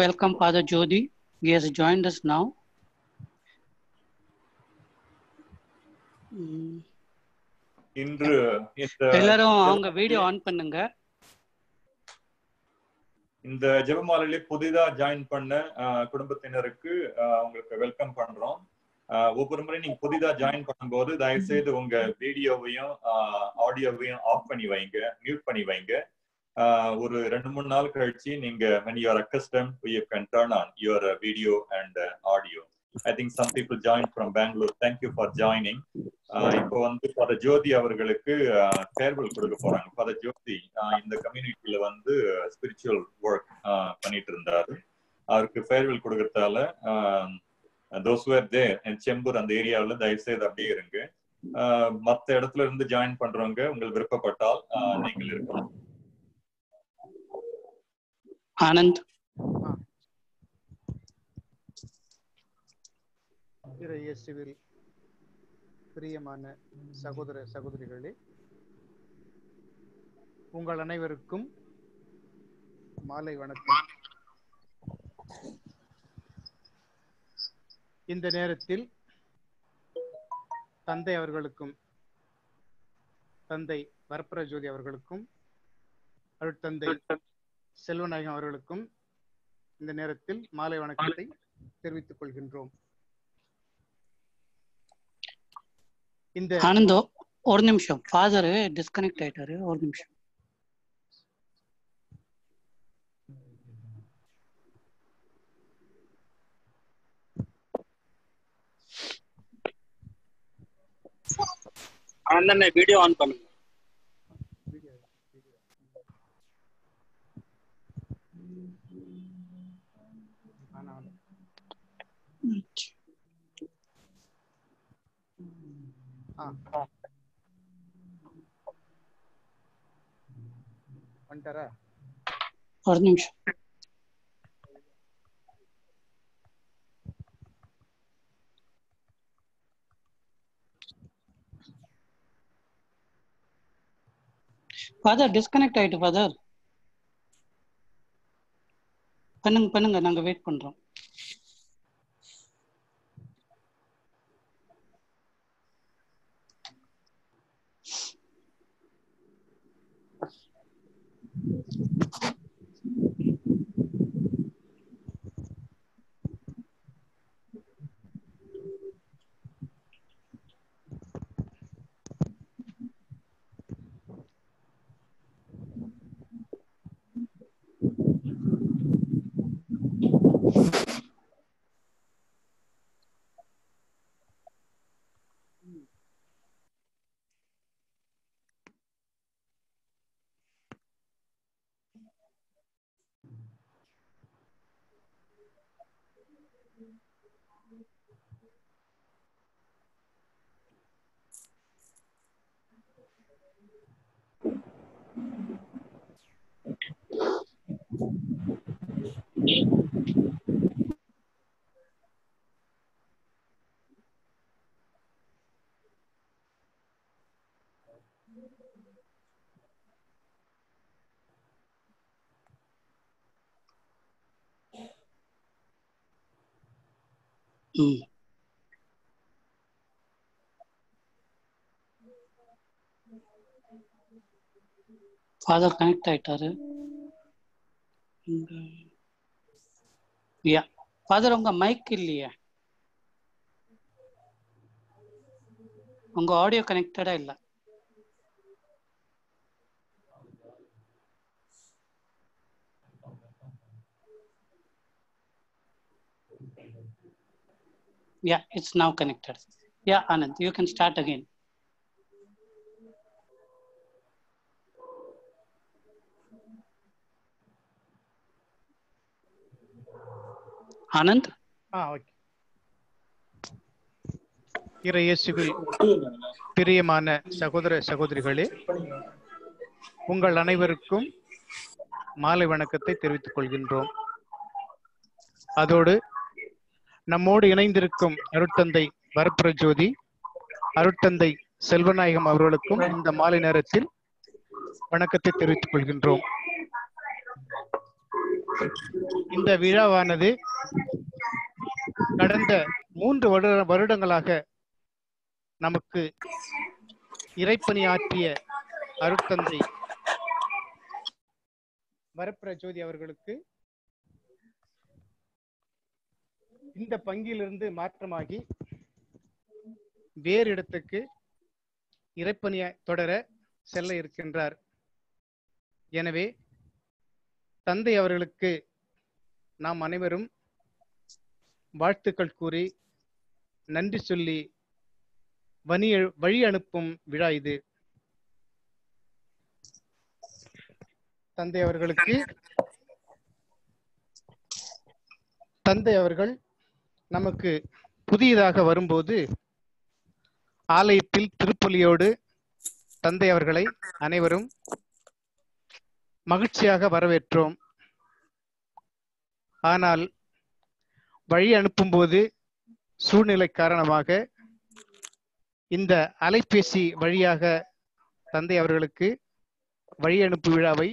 Welcome Father Jodi. He has joined us now. இன்று எல்லாரும் அவங்க வீடியோ ஆன் பண்ணுங்க. இந்த ஜெபமாலையில புதிதா ஜாயின் பண்ண குடும்பத்தினருக்கு உங்களுக்கு வெல்கம் பண்றோம். ஒவ்வொரு முறை நீங்க புதிதா ஜாயின் பண்ணும்போது தயவு செய்து உங்க வீடியோவையும் ஆடியோவையும் ஆஃப் பண்ணி வைங்க, மியூட் பண்ணி வைங்க. ஒரு 2-3 நாள் கழிச்சு நீங்க when you are accustomed you can turn on your video and audio. I think some people joined from Bangalore. Thank you for joining. இப்போ வந்து ஃபாதர் ஜோதி அவர்களுக்கு ஃபேர்வெல் கொடுக்க போறாங்க. ஃபாதர் ஜோதி இந்த கம்யூனிட்டியில வந்து ஸ்பிரிச்சுவல் ஒர்க் பண்ணிட்டு இருந்தாரு. அவருக்கு ஃபேர்வெல் கொடுக்கறதால those who are there in Chembur அந்த ஏரியாவில் தயவு செய்து அப்படியே இருங்க. மற்ற இடத்துல இருந்து ஜாயின் பண்றவங்க உங்களுக்கு விருப்பப்பட்டால் நீங்கள் இருக்கலாம். ஆனந்த் இயேசுவில் பிரியமான சகோதர சகோதரிகளே, உங்கள் அனைவருக்கும் மாலை வணக்கம். இந்த நேரத்தில் தந்தை அவர்களுக்கும் தந்தை வரப்பிரஜோதி அவர்களுக்கும் அருட்தந்தை செல்வநாயகம் அவர்களுக்கும் இந்த நேரத்தில் மாலை வணக்கத்தை தெரிவித்துக் கொள்கின்றோம். இந்த ஆனந்தோ ஒரு நிமிஷம், ஃபாதர் டிஸ்கனெக்ட் ஆயிட்டாரு, ஒரு நிமிஷம். ஆனந்தண்ணே வீடியோ ஆன் பண்ணுங்க. வந்துட்டாரா? ஒரு நிமிஷம். ஃபாதர் டிஸ்கனெக்ட் ஆயிட்டு. ஃபாதர் பண்ணுங்க, நாங்க வெயிட் பண்றோம். ஃபாதர் கனெக்ட் ஆயிட்டாரு. ஃபாதர் உங்க மைக் இல்லையா? உங்க ஆடியோ கனெக்டடா இல்ல. Yeah, it's now connected. Yeah, Anand, you can start again. Anand? Okay. இயேசுவில் பிரியமான சகோதர சகோதரிகளே, உங்கள் அனைவருக்கும் மாலை வணக்கத்தை தெரிவித்துக் கொள்கின்றோம். அதோடு நம்மோடு இணைந்திருக்கும் அருட்தந்தை வரப்பிரஜோதி, அருட்தந்தை செல்வநாயகம் அவர்களுக்கும் இந்த மாலை நேரத்தில் வணக்கத்தை தெரிவித்துக் கொள்கின்றோம். இந்த விழாவானது கடந்த 3 வருடங்களாக நமக்கு இறைப்பணியாற்றிய அருட்தந்தை வரப்பிரஜோதி அவர்களுக்கு இந்த பங்கிலிருந்து மாற்றமாகி வேறு இடத்துக்கு இறைப்பணியை தொடர செல்ல இருக்கின்றார். எனவே தந்தை அவர்களுக்கு நாம் அனைவரும் வாழ்த்துக்கள் கூறி நன்றி சொல்லி வழி அனுப்பும் விழா இது. தந்தை அவர்கள் நமக்கு புதியதாக வரும்போது ஆலயத்தில் திருப்பலியோடு தந்தை அவர்களை அனைவரும் மகிழ்ச்சியாக வரவேற்றோம். ஆனால் வழி அனுப்பும்போது சூழ்நிலை காரணமாக இந்த அலைபேசி வழியாக தந்தை அவர்களுக்கு வழி அனுப்பு விழாவை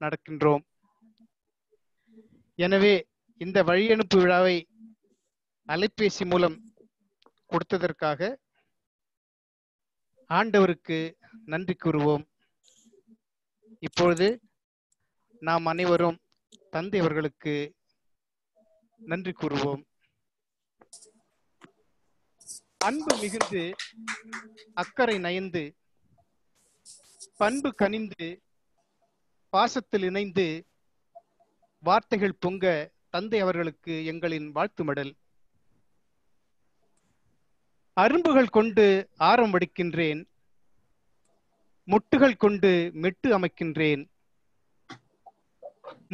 நடக்கின்றோம். எனவே இந்த வழி அனுப்பு விழாவை அலைபேசி மூலம் கொடுத்ததற்காக ஆண்டவருக்கு நன்றி கூறுவோம். இப்பொழுது நாம் அனைவரும் தந்தை அவர்களுக்கு நன்றி கூறுவோம். அன்பு மிகுந்து அக்கறை நயந்து பண்பு கனிந்து பாசத்தில் இணைந்து வார்த்தைகள் பொங்க தந்தை அவர்களுக்கு எங்களின் வாழ்த்து மடல். அரும்புகள் கொண்டு ஆரம் வடிக்கின்றேன், முட்டுகள் கொண்டு மெட்டு அமைக்கின்றேன்,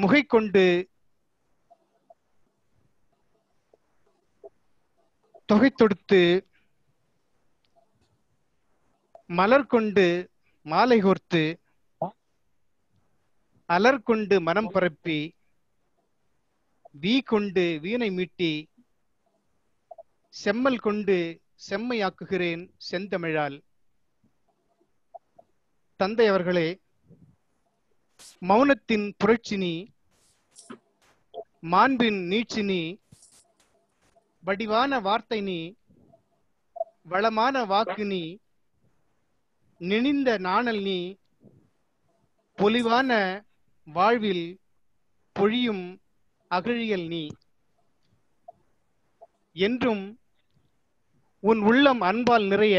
முகை கொண்டு தொகை தொடுத்து மலர் கொண்டு மாலை கோர்த்து அலர் கொண்டு மனம் பரப்பி வீ கொண்டு வீணை மீட்டி செம்மல் கொண்டு செம்மையாக்குகிறேன் செந்தமிழால். தந்தை அவர்களே, மௌனத்தின் புரட்சினி, மாண்பின் நீட்சினி, வடிவான வார்த்தை நீ, வளமான வாக்கு நீ, நினிந்த நாணல் நீ, பொலிவான வாழ்வில் பொழியும் அகழியல் நீ. என்றும் உன் உள்ளம் அன்பால் நிறைய,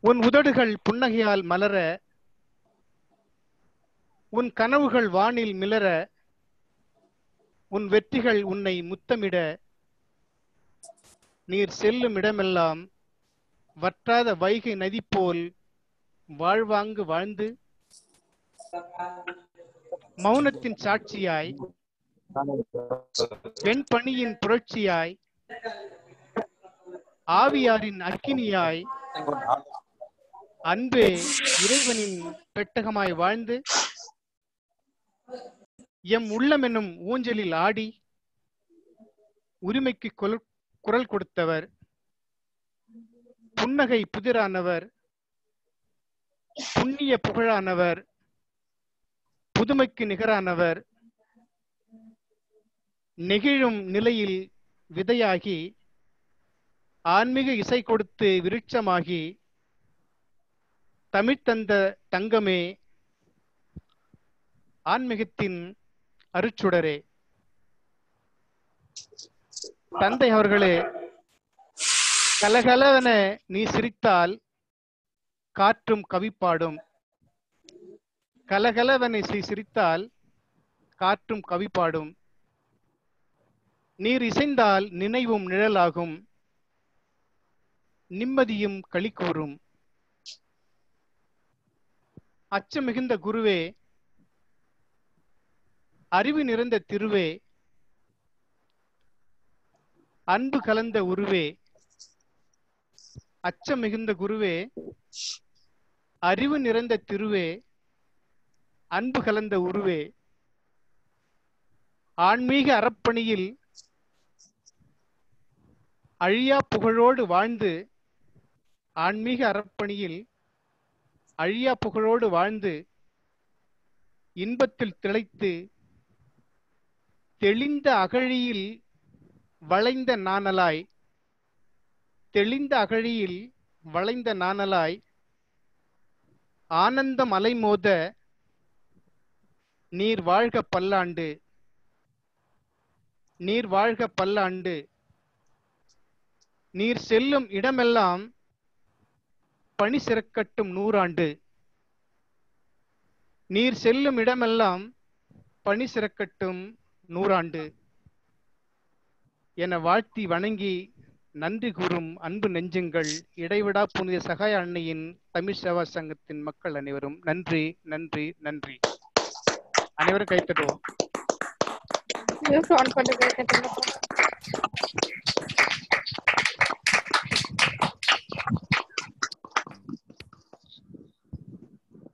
உன் உதடுகள் புன்னகையால் மலர, உன் கனவுகள் வானில் மிளர, உன் வெற்றிகள் உன்னை முத்தமிட, நீர் செல்லும் இடமெல்லாம் வற்றாத வைகை நதி போல் வாழ்வாங்கு வாழ்ந்து மௌனத்தின் சாட்சியாய் வெண்பனியின் புரட்சியாய் ஆவியாரின் அக்கினியாய் அன்பே இறைவனின் பெட்டகமாய் வாழ்ந்து எம் உள்ளம் என்னும் ஊஞ்சலில் ஆடி உரிமைக்கு குரல் கொடுத்தவர், புன்னகை புதிரானவர், புண்ணிய புகழானவர், புதுமைக்கு நிகரானவர், நெகிழும் நிலையில் விதையாகி ஆன்மீக இசை கொடுத்து விருட்சமாகி தமிழ் தந்த தங்கமே, ஆன்மீகத்தின் அருச்சுடரே. தந்தை அவர்களே, கலகலவென நீ சிரித்தால் காற்றும் கவிப்பாடும். கலகலவனை சிரித்தால் காற்றும் கவிப்பாடும். நீர் இசைந்தால் நினைவும் நிழலாகும், நிம்மதியும் களி கூறும். அச்சம் மிகுந்த குருவே, அறிவு நிறைந்த திருவே, அன்பு கலந்த உருவே. அச்சம் மிகுந்த குருவே, அறிவு நிறைந்த திருவே, அன்பு கலந்த உருவே. ஆன்மீக அறப்பணியில் அழியா புகழோடு வாழ்ந்து, ஆன்மீக அறப்பணியில் அழியா புகழோடு வாழ்ந்து இன்பத்தில் திளைத்து தெளிந்த அகழியில் வளைந்த நாணலாய், தெளிந்த அகழியில் வளைந்த நாணலாய், ஆனந்தம் அலைமோத நீர் வாழ்க பல்லாண்டு, நீர் வாழ்க பல்லாண்டு, நீர் செல்லும் இடமெல்லாம் பணி சிறக்கட்டும் 100 ஆண்டு, நீர் செல்லும் இடமெல்லாம் பணி சிறக்கட்டும் 100 ஆண்டு என வாழ்த்தி வணங்கி நன்றி கூறும் அன்பு நெஞ்சங்கள் இடைவிடா புனித சகாய அன்னையின் தமிழ் சேவா சங்கத்தின் மக்கள் அனைவரும் நன்றி நன்றி நன்றி. அனைவரும் கைத்தட்டுவோம்.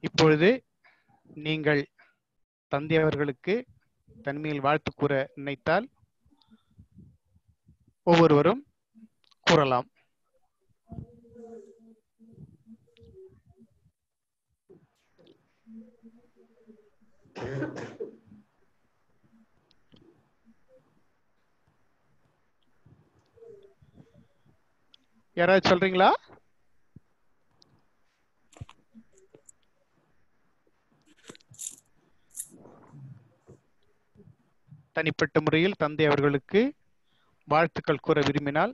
இப்பொழுது நீங்கள் தந்தை அவர்களுக்கு தனிமையில் வாழ்த்து கூற நினைத்தால் ஒவ்வொருவரும் கூறலாம். யாராவது சொல்றீங்களா? தனிப்பட்ட முறையில் தந்தை அவர்களுக்கு வாழ்த்துக்கள் கூற விரும்பினால்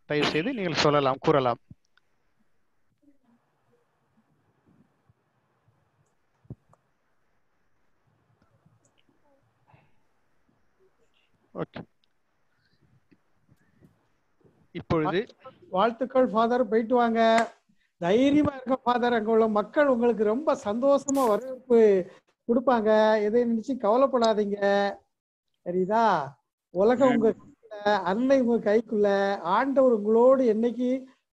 தயவு செய்து நீங்கள் சொல்லலாம், கூறலாம். இப்பொழுது வாழ்த்துக்கள் ஃபாதர், போயிட்டு வாங்க, தைரியமா இருக்க ஃபாதர். அங்க உள்ள மக்கள் உங்களுக்கு ரொம்ப சந்தோஷமா வரவேற்பு கொடுப்பாங்க. எதை நினைச்சு கவலைப்படாதீங்க, சரிதா? உலகம் உங்க கைக்குள்ள, அன்னை உங்க கைக்குள்ள, ஆண்டவர் உங்களோடு என்னைக்கு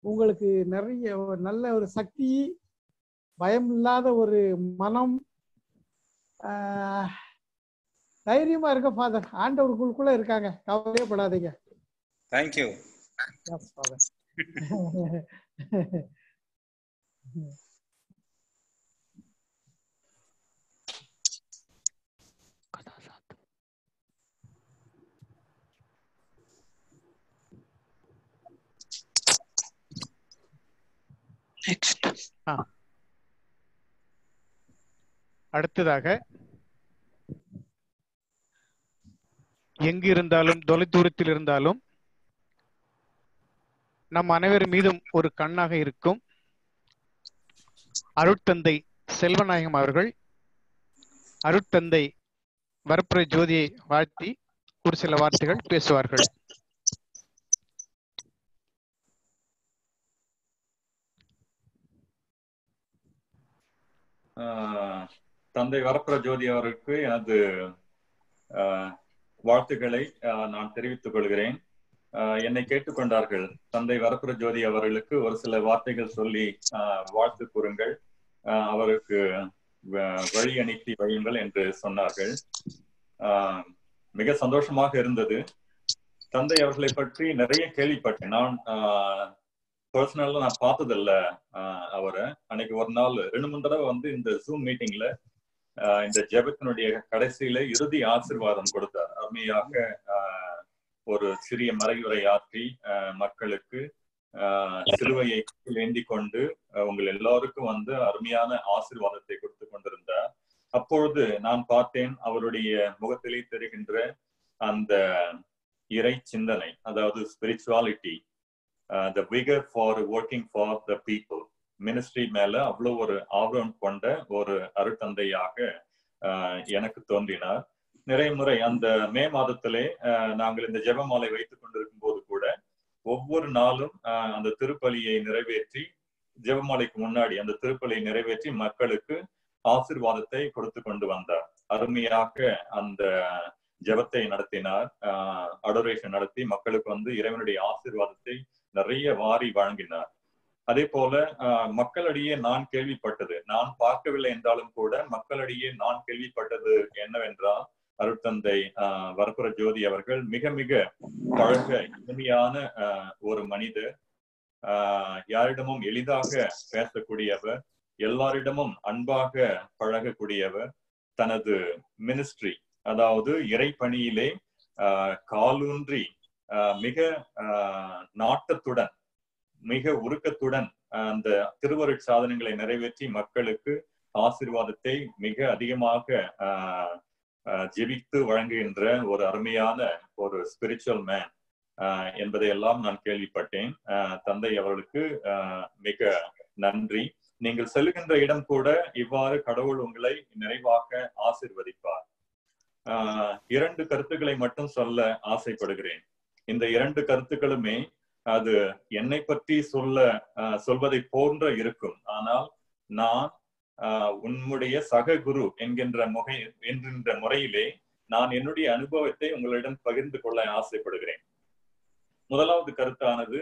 உங்களுக்கு நிறைய நல்ல ஒரு சக்தி, பயம் இல்லாத ஒரு மனம், தைரியமா இருக்க ஃபாதர். ஆண்டவர் உங்களுக்குள்ள இருக்காங்க, கவலையப்படாதீங்க. தேங்க்யூ. Yes, Father. அடுத்ததாக எங்கு இருந்தாலும் தொலைதூரத்தில் இருந்தாலும் நம் அனைவர் மீதும் ஒரு கண்ணாக இருக்கும் அருட்தந்தை செல்வநாயகம் அவர்கள் அருட்தந்தை வரப்புரை ஜோதியை வாழ்த்தி ஒரு சில வார்த்தைகள் பேசுவார்கள். தந்தை வரப்புர ஜோதி அவருக்கு எனது வாழ்த்துக்களை நான் தெரிவித்துக் கொள்கிறேன். என்னை கேட்டுக்கொண்டார்கள், தந்தை வரப்புர ஜோதி அவர்களுக்கு ஒரு சில வார்த்தைகள் சொல்லி வாழ்த்து கூறுங்கள், அவருக்கு வழி அனுப்பி வையுங்கள் என்று சொன்னார்கள். மிக சந்தோஷமாக இருந்தது. தந்தை அவர்களை பற்றி நிறைய கேள்விப்பட்டேன். நான் பர்சனலா நான் பார்த்ததில்ல அவரை. அன்னைக்கு ஒரு நாள் 2-3 தடவை வந்து இந்த ஜூம் மீட்டிங்ல இந்த ஜெபத்தினுடைய கடைசியில இறுதி ஆசீர்வாதம் கொடுத்தார். அருமையாக ஒரு சிறிய மறைவுரை ஆற்றி மக்களுக்கு சிலுவையை ஏந்தி கொண்டு உங்கள் எல்லாருக்கும் வந்து அருமையான ஆசீர்வாதத்தை கொடுத்து கொண்டிருந்தார். அப்பொழுது நான் பார்த்தேன் அவருடைய முகத்திலே தெரிகின்ற அந்த இறை சிந்தனை, அதாவது spirituality, the vigor for working for the people, ministry மேல அவ்வளவு ஒரு ஆர்வம் கொண்ட ஒரு அருட்தந்தையாக எனக்கு தோன்றினார். நிறைய முறை அந்த மே மாதத்திலே நாங்கள் இந்த ஜெபமாலை வைத்துக் கொண்டிருக்கும் போது கூட ஒவ்வொரு நாளும் அந்த திருப்பலியை நிறைவேற்றி, ஜெபமாலைக்கு முன்னாடி அந்த திருப்பலியை நிறைவேற்றி மக்களுக்கு ஆசீர்வாதத்தை கொடுத்து கொண்டு வந்தார். அருமையாக அந்த ஜெபத்தை நடத்தினார், அடோரேஷன் நடத்தி மக்களுக்கு வந்து இறைவனுடைய ஆசீர்வாதத்தை நிறைய வாரி வழங்கினார். அதே போல மக்களிடையே நான் கேள்விப்பட்டது, நான் பார்க்கவில்லை என்றாலும் கூட மக்களிடையே நான் கேள்விப்பட்டது என்னவென்றால், அருட்தந்தை வரப்புர ஜோதி அவர்கள் மிக மிக பழக இனிமையான ஒரு மனிதர், யாரிடமும் எளிதாக பேசக்கூடியவர், எல்லாரிடமும் அன்பாக பழகக்கூடியவர், தனது மினிஸ்ட்ரி, அதாவது இறைப்பணியிலே காலூன்றி மிக நாட்டத்துடன் மிக உருக்கத்துடன் அந்த திருவருட் சாதனங்களை நிறைவேற்றி மக்களுக்கு ஆசீர்வாதத்தை மிக அதிகமாக ஜெபித்து வழங்குகின்ற ஒரு அருமையான ஒரு ஸ்பிரிச்சுவல் மேன் என்பதையெல்லாம் நான் கேள்விப்பட்டேன். தந்தை அவர்களுக்கு மிக நன்றி. நீங்கள் செல்லுகின்ற இடம் கூட இவ்வாறு கடவுள் உங்களை நிறைவாக ஆசீர்வதிப்பார். 2 கருத்துக்களை மட்டும் சொல்ல ஆசைப்படுகிறேன். இந்த 2 கருத்துக்களுமே அது என்னை பற்றி சொல்வதை போன்ற இருக்கும். ஆனால் நான் உன்னுடைய சக குரு என்கின்ற முறையிலே நான் என்னுடைய அனுபவத்தை உங்களிடம் பகிர்ந்து கொள்ள ஆசைப்படுகிறேன். முதலாவது கருத்தானது,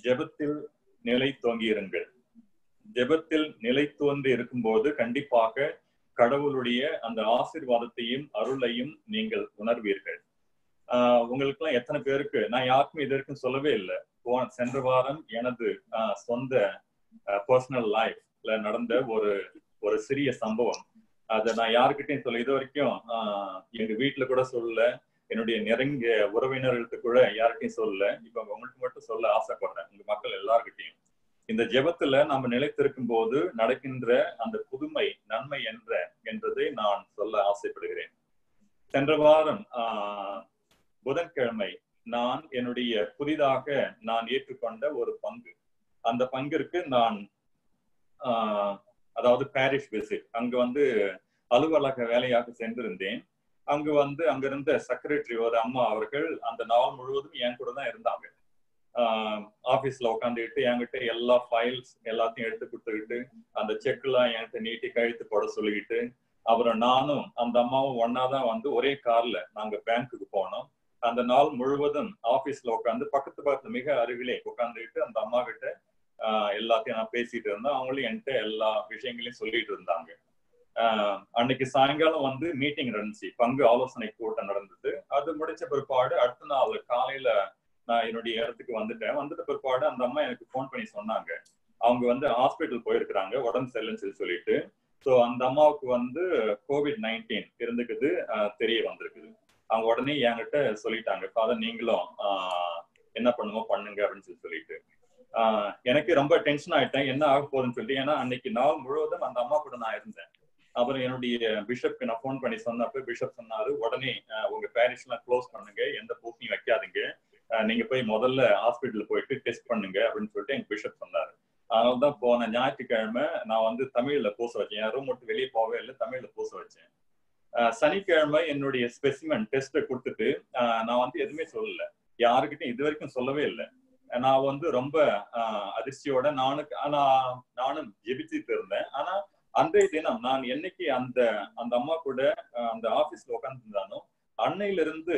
ஜெபத்தில் நிலை தோங்கியிருங்கள். ஜெபத்தில் நிலை தோன்றி இருக்கும்போது கண்டிப்பாக கடவுளுடைய அந்த ஆசீர்வாதத்தையும் அருளையும் நீங்கள் உணர்வீர்கள். உங்களுக்கு எல்லாம் எத்தனை பேருக்கு, நான் யாருக்கும் இது வரைக்கும் சொல்லவே இல்லை. சென்ற வாரம் எனது சொந்த பர்சனல் லைஃப்ல நடந்த ஒரு சிறிய சம்பவம். அதை நான் யாருக்கிட்டையும் சொல்ல, இது வரைக்கும் எங்க வீட்டுல கூட சொல்லல, என்னுடைய நெருங்கிய உறவினர்களுக்கு கூட யார்கிட்டையும் சொல்லல. இப்ப உங்களுக்கு மட்டும் சொல்ல ஆசைப்படுறேன், உங்க மக்கள் எல்லார்கிட்டையும். இந்த ஜெபத்துல நம்ம நிலைத்திருக்கும் போது நடக்கின்ற அந்த புதுமை நன்மை என்றதை நான் சொல்ல ஆசைப்படுகிறேன். சென்ற வாரம் புதன்கிழமை நான் என்னுடைய புதிதாக நான் ஏற்றுக்கொண்ட ஒரு பங்கு, அந்த பங்கிற்கு நான் அதாவது பாரிஷ் விசிட், அங்க அலுவலக வேலையாக சென்றிருந்தேன். அங்கிருந்த செக்ரட்டரி ஒரு அம்மா அவர்கள் அந்த நாள் முழுவதும் என் கூட தான் இருந்தாங்க. ஆபீஸ்ல உட்காந்துக்கிட்டு என்கிட்ட எல்லா ஃபைல்ஸ் எல்லாத்தையும் எடுத்து கொடுத்துக்கிட்டு அந்த செக்லாம் என்கிட்ட நீட்டி கழுத்து போட சொல்லிக்கிட்டு, அப்புறம் நானும் அந்த அம்மாவும் ஒன்னாதான் ஒரே கார்ல நாங்க பேங்க்குக்கு போனோம். அந்த நாள் முழுவதும் ஆபீஸ்ல உட்காந்து பக்கத்து மிக அருகிலே உட்காந்துக்கிட்டு அந்த அம்மா கிட்ட எல்லாத்தையும் நான் பேசிட்டு இருந்தேன். அவங்களும் என்கிட்ட எல்லா விஷயங்களையும் சொல்லிட்டு இருந்தாங்க. அன்னைக்கு சாயங்காலம் மீட்டிங் நடந்துச்சு, பங்கு ஆலோசனை கூட்டம் நடந்தது. அது முடிச்ச பிற்பாடு அடுத்த நாள் காலையில நான் என்னுடைய இடத்துக்கு வந்துட்ட பிற்பாடு அந்த அம்மா எனக்கு போன் பண்ணி சொன்னாங்க, அவங்க ஹாஸ்பிட்டல் போயிருக்கிறாங்க உடம்பு சரியில்லைன்னு சொல்லிட்டு. ஸோ அந்த அம்மாவுக்கு COVID-19 இருந்துக்குது தெரிய வந்திருக்குது. அவங்க உடனே என்கிட்ட சொல்லிட்டாங்க, ஃபாதர் நீங்களும் என்ன பண்ணுங்க அப்படின்னு சொல்லிட்டு. எனக்கு ரொம்ப டென்ஷன் ஆயிட்டேன், என்ன ஆக போகுதுன்னு சொல்லிட்டு. ஏன்னா அன்னைக்கு நாள் முழுவதும் அந்த அம்மா கூட நான் இருந்தேன். அப்புறம் என்னுடைய பிஷப்க்கு நான் போன் பண்ணி சொன்னப்ப பிஷப் சொன்னாரு, உடனே உங்க பேரிஷ்லாம் க்ளோஸ் பண்ணுங்க, எந்த பூசையும் வைக்காதீங்க, நீங்க போய் முதல்ல ஹாஸ்பிட்டல் போயிட்டு டெஸ்ட் பண்ணுங்க அப்படின்னு சொல்லிட்டு எங்க பிஷப் சொன்னாரு. அதனாலதான் போன ஞாயிற்றுக்கிழமை நான் தமிழ்ல பூச வச்சேன். என் ரூம் மட்டும் வெளியே போகவே இல்லை, தமிழ்ல பூச வச்சேன். சனிக்கிழமை என்னுடைய ஸ்பெசிமென் டெஸ்ட் கொடுத்துட்டு நான் எதுவுமே சொல்லல, யாருக்கிட்டையும் இது வரைக்கும் சொல்லவே இல்லை. நான் ரொம்ப அதிர்ச்சியோட நானும் ஜெபிச்சுட்டு இருந்தேன். ஆனா அன்றைய தினம் நான் என்னைக்கு அந்த அம்மா கூட அந்த ஆபீஸ்ல உட்கார்ந்து இருந்தானோ அன்னையில இருந்து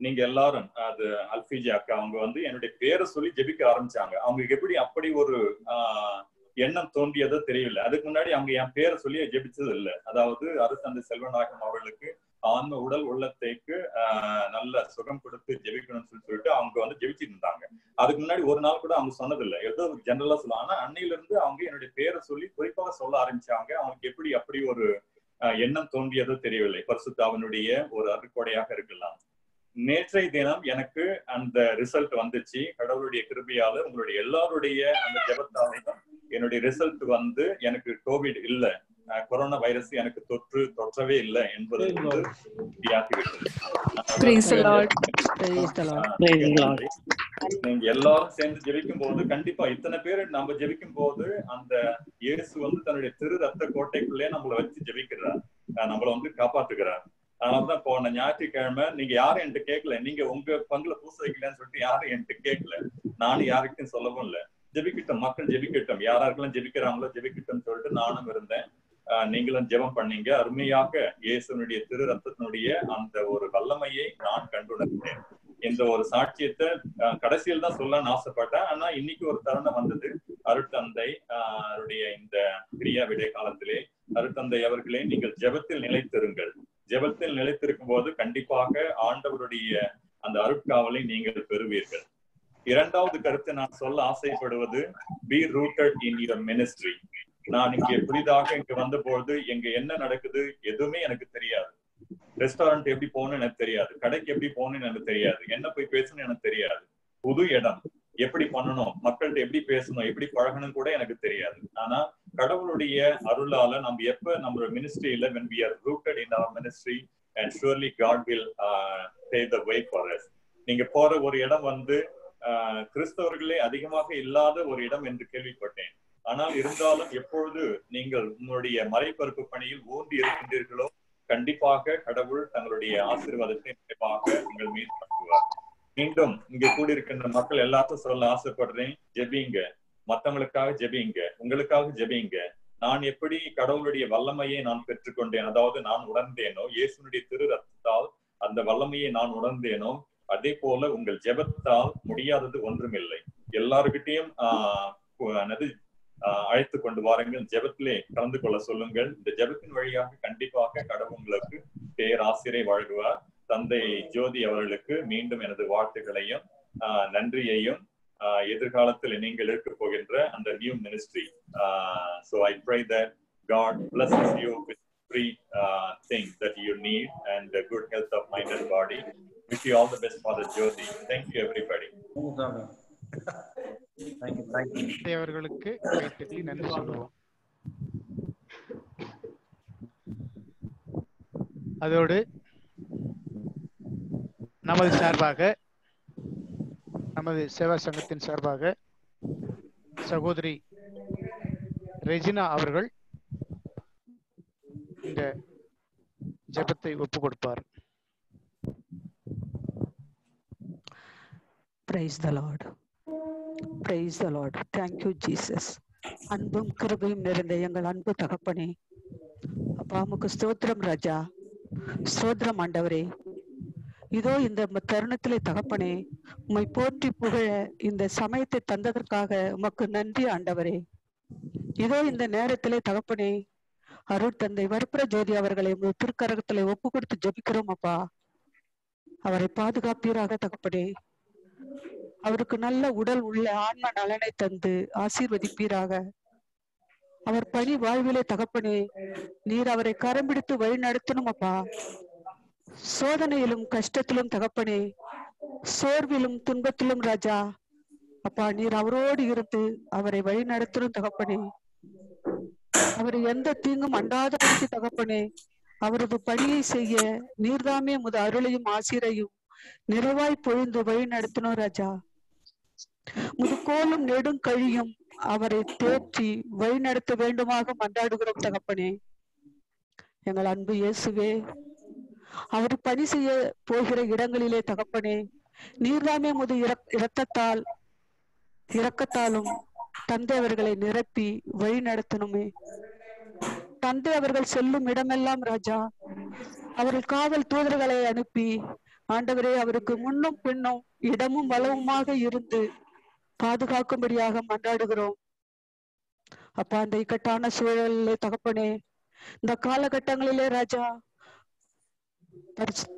நீங்க எல்லாரும் அது அல்ஃபிஜி அக்கா அவங்க என்னுடைய பேரை சொல்லி ஜெபிக்க ஆரம்பிச்சாங்க. அவங்களுக்கு எப்படி அப்படி ஒரு எண்ணம் தோன்றியதோ தெரியல. அதுக்கு முன்னாடி அவங்க என் பேரை சொல்லி ஜெபிச்சது இல்லை. அதாவது அருட்தந்தை செல்வநாயகம் அவர்களுக்கு ஆன்ம உடல் உள்ளத்தைக்கு நல்ல சுகம் கொடுத்து ஜெபிக்கணும்னு சொல்லிட்டு அவங்க ஜெபிச்சுட்டு இருந்தாங்க. அதுக்கு முன்னாடி ஒரு நாள் கூட அவங்க சொன்னதில்லை, ஏதோ ஜெனரலா சொல்லுவாங்க. ஆனா அன்னையில இருந்து அவங்க என்னுடைய பேரை சொல்லி குறிப்பாக சொல்ல ஆரம்பிச்சாங்க. அவங்களுக்கு எப்படி அப்படி ஒரு எண்ணம் தோன்றியதோ தெரியவில்லை. பரிசுத்தாவினுடைய ஒரு அருட்கொடையாக இருக்கலாம். நேற்றைய தினம் எனக்கு அந்த ரிசல்ட் வந்துச்சு. கடவுளுடைய கிருபையால உங்களுடைய எல்லாருடைய அந்த ஜெபத்தாலையும் என்னுடைய ரிசல்ட் எனக்கு கோவிட் இல்லை, கொரோனா வைரஸ் எனக்கு தொற்றவே இல்லை என்பது நீங்க எல்லாரும் சேர்ந்து ஜெபிக்கும் போது கண்டிப்பா இத்தனை பேர் நம்ம ஜெபிக்கும் போது அந்த இயேசு தன்னுடைய திரு ரத்த கோட்டைக்குள்ளே நம்மளை வச்சு ஜெபிக்கிறார், நம்மளை காப்பாத்துக்கிறார். அதனாலதான் போன ஞாயிற்றுக்கிழமை நீங்க யாரும் என்கிட்ட கேட்கல, நீங்க உங்க பங்குல பூச வைக்கலன்னு சொல்லிட்டு யாரும் என்கிட்ட கேட்கல, நானும் யாருக்கும் சொல்லவும் இல்லை. ஜெபிக்கிட்டோம், மக்கள் ஜெபிக்கட்டும், யாராருக்கெல்லாம் ஜெபிக்கிறாங்களோ ஜெபிக்கட்டும் சொல்லிட்டு நானும் இருந்தேன். நீங்களும் ஜெபம் பண்ணீங்க. அருமையாக இயேசுனுடைய திரு ரத்தத்தினுடைய அந்த ஒரு வல்லமையை நான் கண்டுணர்ந்தேன். இந்த ஒரு சாட்சியத்தை கடைசியில் தான் சொல்லலாம்னு ஆசைப்பட்டேன். ஆனா இன்னைக்கு ஒரு தருணம் வந்தது. அருட்தந்தை அவருடைய இந்த கிரியா விடை காலத்திலே அருட்தந்தை அவர்களே, நீங்கள் ஜெபத்தில் நிலைத்திருங்கள். ஜெபத்தில் நிலைத்திருக்கும் போது கண்டிப்பாக ஆண்டவருடைய அந்த அருட்காவலை நீங்கள் பெறுவீர்கள். இரண்டாவது கருத்தை நான் சொல்ல ஆசைப்படுவது, be rooted in your ministry. நான் இங்கே புதிதாக இங்க வந்த பொழுது எங்க என்ன நடக்குது எதுவுமே எனக்கு தெரியாது. ரெஸ்டாரண்ட் எப்படி போகணும்னு எனக்கு தெரியாது, கடைக்கு எப்படி போகணும்னு எனக்கு தெரியாது, என்ன போய் பேசணும்னு எனக்கு தெரியாது. புது இடம், எப்படி பண்ணணும், மக்கள்கிட்ட எப்படி பேசணும், எப்படி பழகணும் கூட எனக்கு தெரியாது. ஆனா கடவுளுடைய அருளால நம்ம எப்ப நம்ம மினிஸ்ட்ரியில when we are rooted in our ministry and surely God will pave the way for us. நீங்க போற ஒரு இடம் வந்து கிறிஸ்தவர்களே அதிகமாக இல்லாத ஒரு இடம் என்று கேள்விப்பட்டேன். ஆனால் இருந்தாலும் எப்பொழுது நீங்கள் உங்களுடைய மறைபரப்பு பணியில் ஊன்றி இருக்கின்றீர்களோ கண்டிப்பாக கடவுள் தங்களுடைய ஆசீர்வாதத்தை நிறைவாக உங்கள் மீது பண்ணுவார். மீண்டும் இங்க கூடியிருக்கின்ற மக்கள் எல்லாத்தையும் சொல்ல ஆசைப்படுறேன், ஜெபிங்க, மத்தவங்களுக்காக ஜெபிங்க, உங்களுக்காக ஜெபிங்க. நான் எப்படி கடவுளுடைய வல்லமையை நான் பெற்றுக்கொண்டேன், அதாவது நான் உணர்ந்தேனோ, இயேசுனுடைய திரு ரத்தத்தால் அந்த வல்லமையை நான் உணர்ந்தேனோ, அதே போல உங்கள் ஜெபத்தால் முடியாதது ஒன்றுமில்லை. எல்லாருக்கிட்டையும் அழைத்து கொண்டு வாருங்கள், ஜெபத்திலே கலந்து கொள்ள சொல்லுங்கள். இந்த ஜெபத்தின் வழியாக கண்டிப்பாக கடவுள் உங்களுக்கு பேராசிரியை வழங்குவார். தந்தை ஜோதி அவர்களுக்கு மீண்டும் எனது வாழ்த்துக்களையும் நன்றியையும் எதிர்காலத்தில் நீங்கள் இருக்க போகின்ற அந்த new ministry. So I pray that God blesses you with every thing that you need and the good health of mind and body. Wish you all the best, Father Jyoti. Thank you, everybody. Thank you. அவர்களுக்கு கைத்தட்டி நன்றி சொல்லுவோம். அதோடு நமது சார்பாக, நமது சேவா சங்கத்தின் சார்பாக சகோதரி ரெஜினா அவர்கள் இந்த ஜெபத்தை ஒப்புக் கொடுப்பார். Praise the Lord. Praise the Lord. Thank you, Jesus. அன்பும் கிருபையும் நிறைந்த எங்கள் அன்பு தகப்பனே, அப்பா உமக்கு ஸ்தோத்திரம் ராஜா, ஸ்தோத்திரம் ஆண்டவரே. இதோ இந்த தருணத்திலே தகப்பனே, உம்மை போற்றி புகழ இந்த சமயத்தை தந்ததற்காக உமக்கு நன்றி ஆண்டவரே. இதோ இந்த நேரத்திலே தகப்பனே, அருள் தந்தை வற்புற ஜோதி அவர்களை உங்கள் திருக்கரகத்திலே ஒப்பு கொடுத்து ஜெபிக்கிறோம் அப்பா. அவரை பாதுகாப்பீராக தகப்பனே. அவருக்கு நல்ல உடல் உள்ள ஆன்ம நலனை தந்து ஆசீர்வதிப்பீராக. அவர் பணி வாழ்விலே தகப்பனே, நீர் அவரை கரம் பிடித்து வழி நடத்தணும் அப்பா. சோதனையிலும் கஷ்டத்திலும் தகப்பனே, சோர்விலும் துன்பத்திலும் ராஜா அப்பா, நீர் அவரோடு இருந்து அவரை வழி நடத்தணும் தகப்பனே. அவர் எந்த தீங்கும் அண்டாதபடிக்கு தகப்பனே, அவரது பணியை செய்ய நீர்தாமே முத அருளையும் ஆசிரையும் நிறைவாய் பொழிந்து வழி நடத்தணும் ராஜா. முதுகோலும் நெடும் கழியும் அவரை தேற்றி வழி நடத்த வேண்டுமாக மன்றாடுகிறோம் தகப்பனே. எங்கள் அன்பு இயேசுவே, அவர் பணி செய்ய போகிற இடங்களிலே தகப்பனே, நீர்தாமே முது இரக்கத்தாலும் தந்தை அவர்களை நிரப்பி வழி நடத்தணுமே. தந்தை அவர்கள் செல்லும் இடமெல்லாம் ராஜா, அவர்கள் காவல் தூதர்களை அனுப்பி ஆண்டவரே, அவருக்கு முன்னும் பின்னும் இடமும் வளவுமாக இருந்து பாதுகாக்கும்படியாக மன்றாடுகிறோம் அப்பா. அந்த இக்கட்டான சூழலிலே தகப்பனே, இந்த காலகட்டங்களிலே ராஜா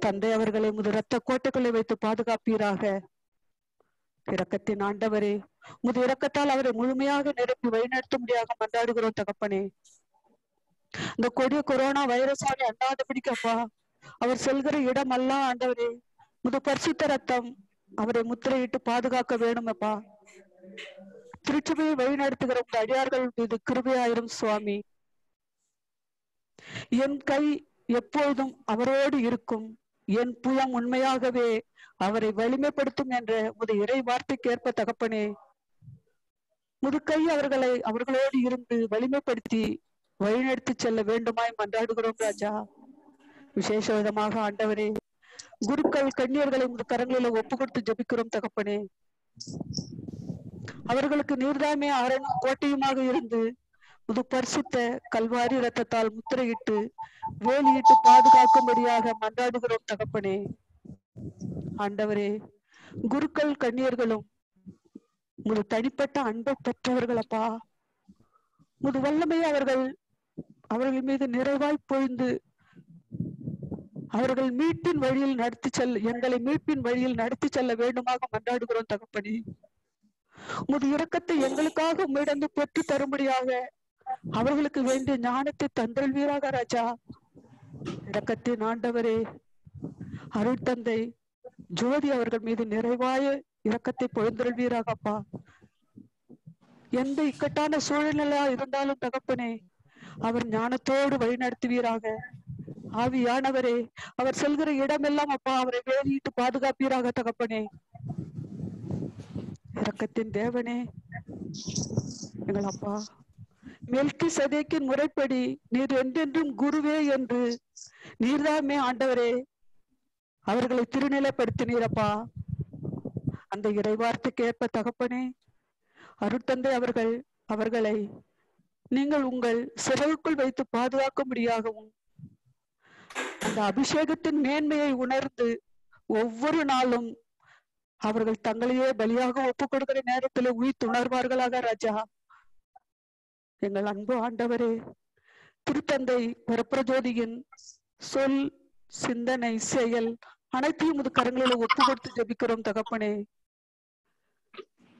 தந்தை அவர்களை முது இரத்த கோட்டைக்குள்ளே வைத்து பாதுகாப்பீராக. இரக்கத்தின் ஆண்டவரே, முது இரக்கத்தால் அவரை முழுமையாக நிரப்பி வழிநடத்தும்படியாக மன்றாடுகிறோம் தகப்பனே. இந்த கொடிய கொரோனா வைரஸாக அண்டாதபடிக்கப்பா, அவர் செல்கிற இடம் அல்ல ஆண்டவரே, முது பரிசுத்த ரத்தம் அவரை முத்திரையிட்டு பாதுகாக்க வேணும் அப்பா. திருச்சபையை வழி நடத்துகிற உங்க அடியார்கள் மீது கிருபையாயிரும் சுவாமி. என் கை எப்பொழுதும் அவரோடு இருக்கும், என் புயம் உண்மையாகவே அவரை வலிமைப்படுத்தும் என்ற முது இறை வார்த்தைக்கேற்ப தகப்பனே, முது கை அவர்களோடு இருந்து வலிமைப்படுத்தி வழிநடத்தி செல்ல வேண்டுமாய் மன்றாடுகிறோம் ராஜா. விசேஷ விதமாக ஆண்டவரே, குருக்கள் கன்னியர்களை முது கரங்களில ஒப்பு கொடுத்து ஜபிக்கிறோம் தகப்பனே. அவர்களுக்கு நீர்தாமே அரணும் கோட்டையுமாக இருந்து முது பரிசுத்த கல்வாரி ரத்தத்தால் முத்திரையிட்டு வேலியிட்டு பாதுகாக்கும்படியாக மன்றாடுகிறோம் தகப்பனே. ஆண்டவரே, குருக்கள் கன்னியர்களும் முது தனிப்பட்ட அன்பை பெற்றவர்களப்பா, முது வல்லமையை அவர்கள் மீது நிறைவாய் பொழிந்து அவர்கள் மீட்பின் வழியில் எங்களை மீட்பின் வழியில் நடத்தி செல்ல வேண்டுமாக மன்றாடுகிறோம் தகப்பனே. உமது இரக்கத்தை எங்களுக்காக உம்மிடந்து பெற்று தரும்படியாக அவர்களுக்கு வேண்டிய ஞானத்தை தந்தல்வீராக ராஜா. இரக்கத்தின் ஆண்டவரே, அருள் தந்தை ஜோதி அவர்கள் மீது நிறைவாய இரக்கத்தை பொழுந்தருள்வீராகப்பா. எந்த இக்கட்டான சூழ்நிலையா இருந்தாலும் தகப்பனே, அவர் ஞானத்தோடு வழிநடத்துவீராக. ஆவியானவரே, அவர் செல்கிற இடமெல்லாம் அப்பா அவரை வேலியிட்டு பாதுகாப்பீராக தகப்பனே. இரக்கத்தின் தேவனே, எங்கள் அப்பா, மெல்கிசேதேக்கின் முறைப்படி நீர் என்றென்றும் குருவே என்று நீர்தாமே ஆண்டவரே அவர்களை திருநிலைப்படுத்தினீரப்பா. அந்த இறைவார்த்தைக்கு ஏற்ப தகப்பனே, அருட்தந்தை அவர்களை நீங்கள் உங்கள் சிறைக்குள் வைத்து பாதுகாக்கும்படியாகவும், அந்த அபிஷேகத்தின் மேன்மையை உணர்ந்து ஒவ்வொரு நாளும் அவர்கள் தங்களையே பலியாக ஒப்புக் கொடுக்கிற நேரத்தில் உயிர்த்துணர்வார்களாக ராஜா. எங்கள் அன்பு ஆண்டவரே, திருத்தந்தை வரப்பிரஜோதியின் சொல், சிந்தனை, செயல் அனைத்தையும் உமது கரங்களில் ஒப்பு கொடுத்து ஜெபிக்கிறோம் தகப்பனே.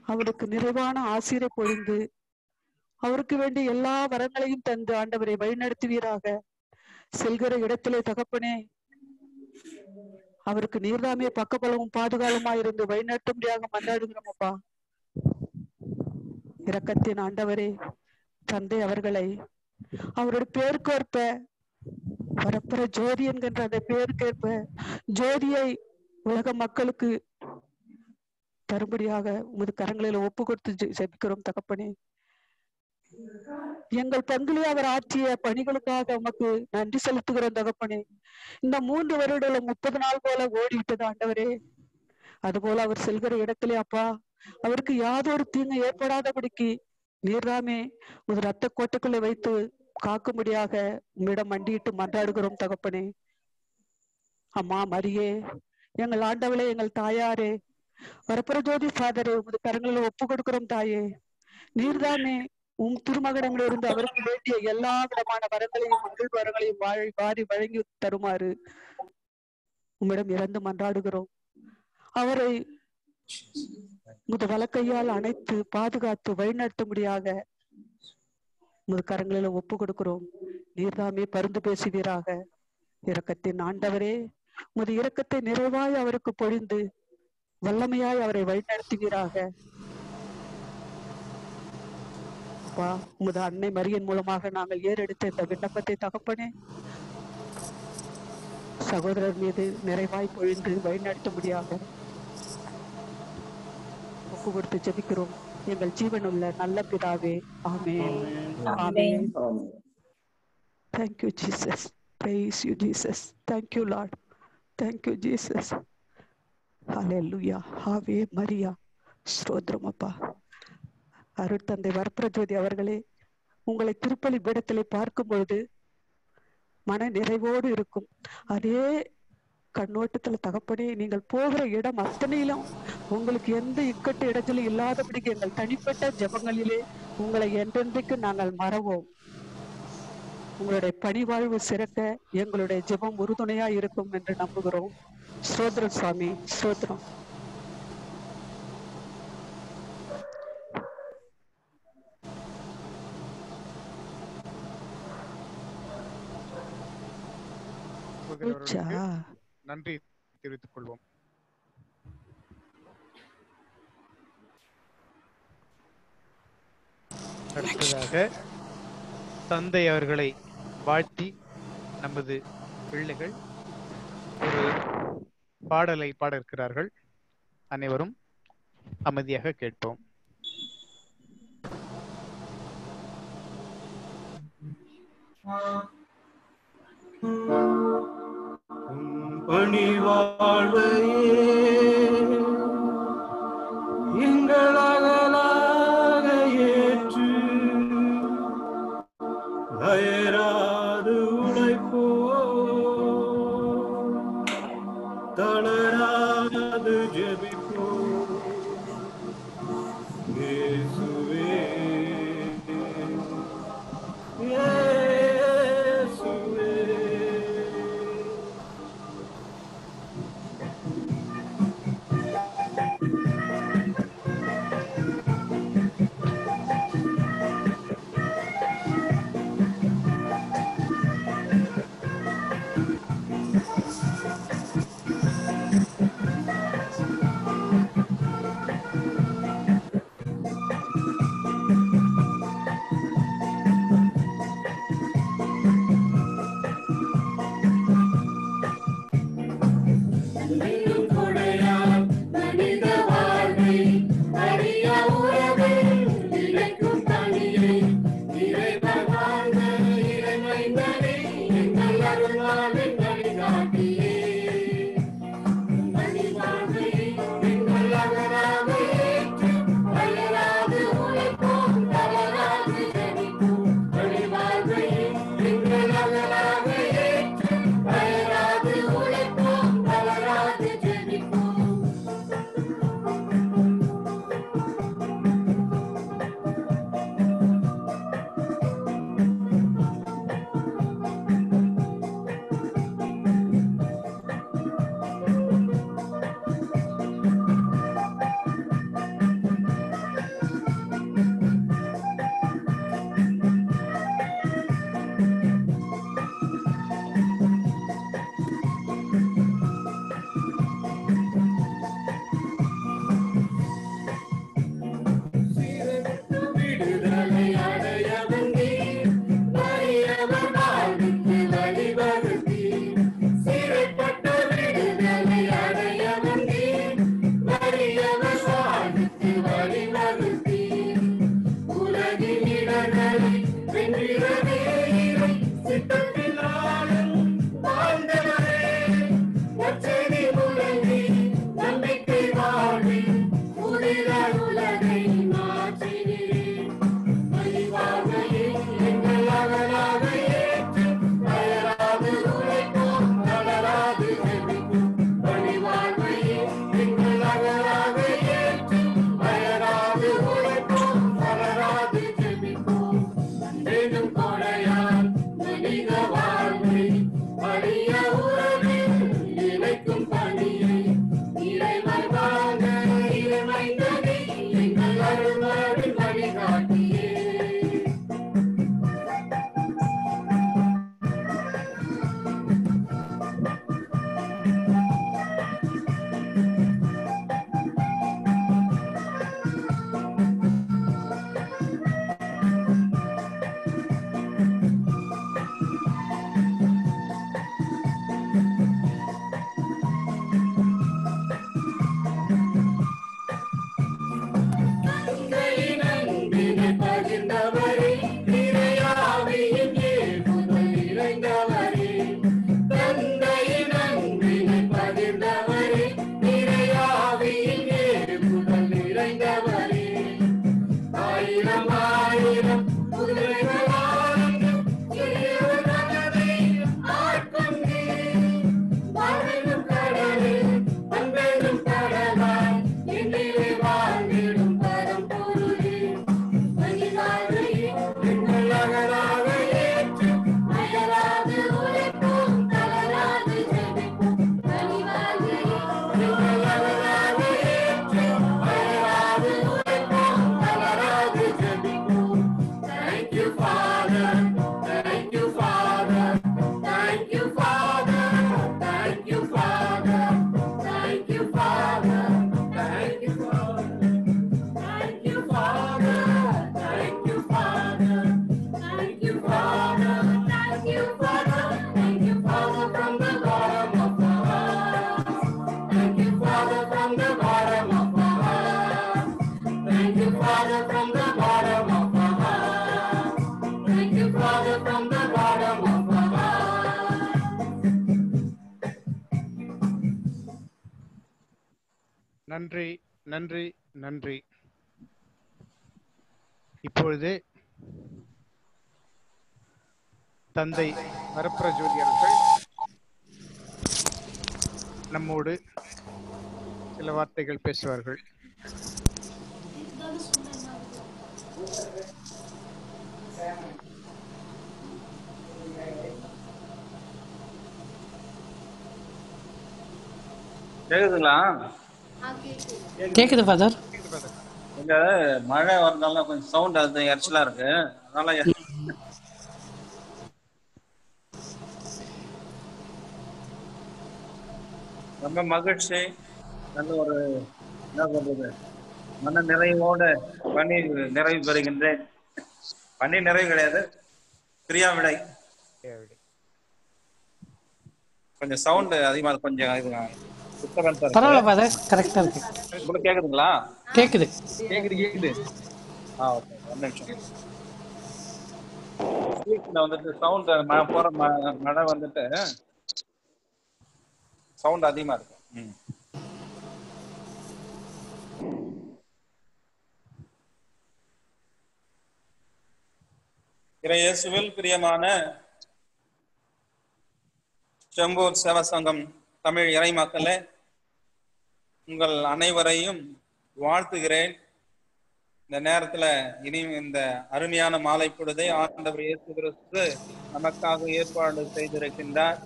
அவருக்கு நிறைவான ஆசீரை பொழிந்து அவருக்கு வேண்டிய எல்லா வரங்களையும் தந்து ஆண்டவரை வழிநடத்துவீராக. செல்கிற இடத்திலே தகப்பனே, அவருக்கு நீர்தாமே பக்கபலமும் பாதுகாலமா இருந்து வழிநடத்தும்படியாக மன்றாடுகிறோம் அப்பா. இரக்கத்தின் ஆண்டவரே, தந்தை அவர்களை அவருடைய பேருக்கேற்ப வரப்புற ஜோதி என்கின்ற அந்த பேருக்கேற்ப ஜோதியை உலக மக்களுக்கு தரும்படியாக உமது கரங்களில் ஒப்பு கொடுத்து ஜெபிக்கிறோம் தகப்பனே. எங்கள் பங்கிலே அவர் ஆற்றிய பணிகளுக்காக உமக்கு நன்றி செலுத்துகிறோம் தகப்பனே. இந்த 3 வருடம் 30 நாள் போல ஓடிவிட்டது ஆண்டவரே. அதுபோல அவர் செல்கிற இடத்திலே அப்பா அவருக்கு யாதொரு தீங்கு ஏற்படாதபடிக்கு நீர்தாமே ஒரு ரத்த கோட்டைக்குள்ளே வைத்து காக்கும்படியாக உம்மிடம் மண்டியிட்டு மன்றாடுகிறோம் தகப்பனே. அம்மா மரியே, எங்கள் ஆண்டவளே, எங்கள் தாயாரே, வரப்பிரஜோதி ஃபாதரே, உமது கரங்களில் ஒப்பு கொடுக்கிறோம் தாயே. நீர்தாமே திருமகனிடமிருந்து அவருக்கு வேண்டிய எல்லா விதமான வரங்களையும் அருள் வரங்களையும் வாரி வழங்கி தருமாறு உம்மிடம் இறந்து மன்றாடுகிறோம். அவரை உமது வலக்கையால் அணைத்து பாதுகாத்து வழிநடத்தும்படியாக உமது கரங்களில் ஒப்பு கொடுக்கிறோம். நீர்தாமே பருந்து பேசுவீராக. இரக்கத்தின் ஆண்டவரே, உமது இரக்கத்தை நிறைவாய் அவருக்கு பொழிந்து வல்லமையாய் அவரை வழிநடத்துவீராக. அப்பா, உமது அன்னை மரியின் மூலமாக நாங்கள் ஏறெடுத்த இந்த விண்ணப்பத்தை தகப்பனே சகோதரர் மீது நிறைவாய் பொழிந்து வழிநடத்தும்படியாக ஒப்பு கொடுத்து ஜெபிக்கிறோம் எங்கள் ஜீவனுள்ள நல்ல பிதாவே. ஆமென். ஆமென். Thank you Jesus. Praise you Jesus. Thank you Lord. Thank you Jesus. Hallelujah. Ave Maria. ஸ்தோத்திரம் அப்பா. அருட்தந்தை வரப்பிரஜோதி அவர்களே, உங்களை திருப்பலி பீடத்திலே பார்க்கும் பொழுது மன நிறைவோடு இருக்கும். அதே கண்ணோட்டத்துல தகப்பனே, நீங்கள் போகிற இடம் அத்தனையிலும் உங்களுக்கு எந்த இக்கட்டு இடத்திலும் இல்லாதபடிக்கு எங்கள் தனிப்பட்ட ஜெபங்களிலே உங்களை என்றென்றைக்கு நாங்கள் மறவோம். உங்களுடைய பணிவாழ்வு சிறக்க எங்களுடைய ஜெபம் உறுதுணையா இருக்கும் என்று நம்புகிறோம். ஸ்தோத்திரம் சுவாமி, ஸ்தோத்திரம். நன்றி தெரிவித்துக் கொள்வோம். அடுத்ததாக தந்தை அவர்களை வாழ்த்தி நமது பிள்ளைகள் ஒரு பாடலை பாட இருக்கிறார்கள். அனைவரும் அமைதியாக கேட்போம். பணிவாழ்வையே எங்கள் அகலாக ஏற்று அயராது உழைப்போ தளராது ஜெபிப்போ இயேசுவே Thank you, Father, from the bottom of my heart. Thank you, Father, from the bottom of my heart. Thank you, Father, from the bottom of my heart. நன்றி, நன்றி, நன்றி. இப்பொழுது தந்தை வரப்பிரஜோதி அவர்கள் நம்மோடு சில வார்த்தைகள் பேசுவார்கள். கேக்குதுங்களா? கேக்குது ஃபாதர். இங்க மழை வரதால கொஞ்சம் சவுண்ட் அது எரிச்சலா இருக்கு. அதனால ரொம்ப மகிழ்ச்சி. நல்ல ஒரு என்ன சொல்றது, மன நிறைவோட பணி நிறைவு பெறுகின்றேன். பணி நிறைவு கிடையாது, பிரியா விடை. கொஞ்சம் சவுண்ட் அதிகமா கொஞ்சம் பரவாயில்ல ஃபாதர், கரெக்டா இருக்கு. உங்களுக்கு கேக்குதுங்களா? கேக்குது. கேக்குது. ஓகே, ஒரு நிமிஷம். ஸ்பீக்கர்ல வந்துட்டு சவுண்ட் போற மழை வந்துட்டு சவுண்ட் அதிகமா இருக்கு. இயேசுவில் பிரியமான செம்பூர் சேவா சங்கம் தமிழ் இறை மக்களே, உங்கள் அனைவரையும் வாழ்த்துகிறேன். இந்த நேரத்துல இனியும் இந்த அருமையான மாலை பொழுதை ஆண்டவர் இயேசு கிறிஸ்து நமக்காக ஏற்பாடு செய்திருக்கின்றார்.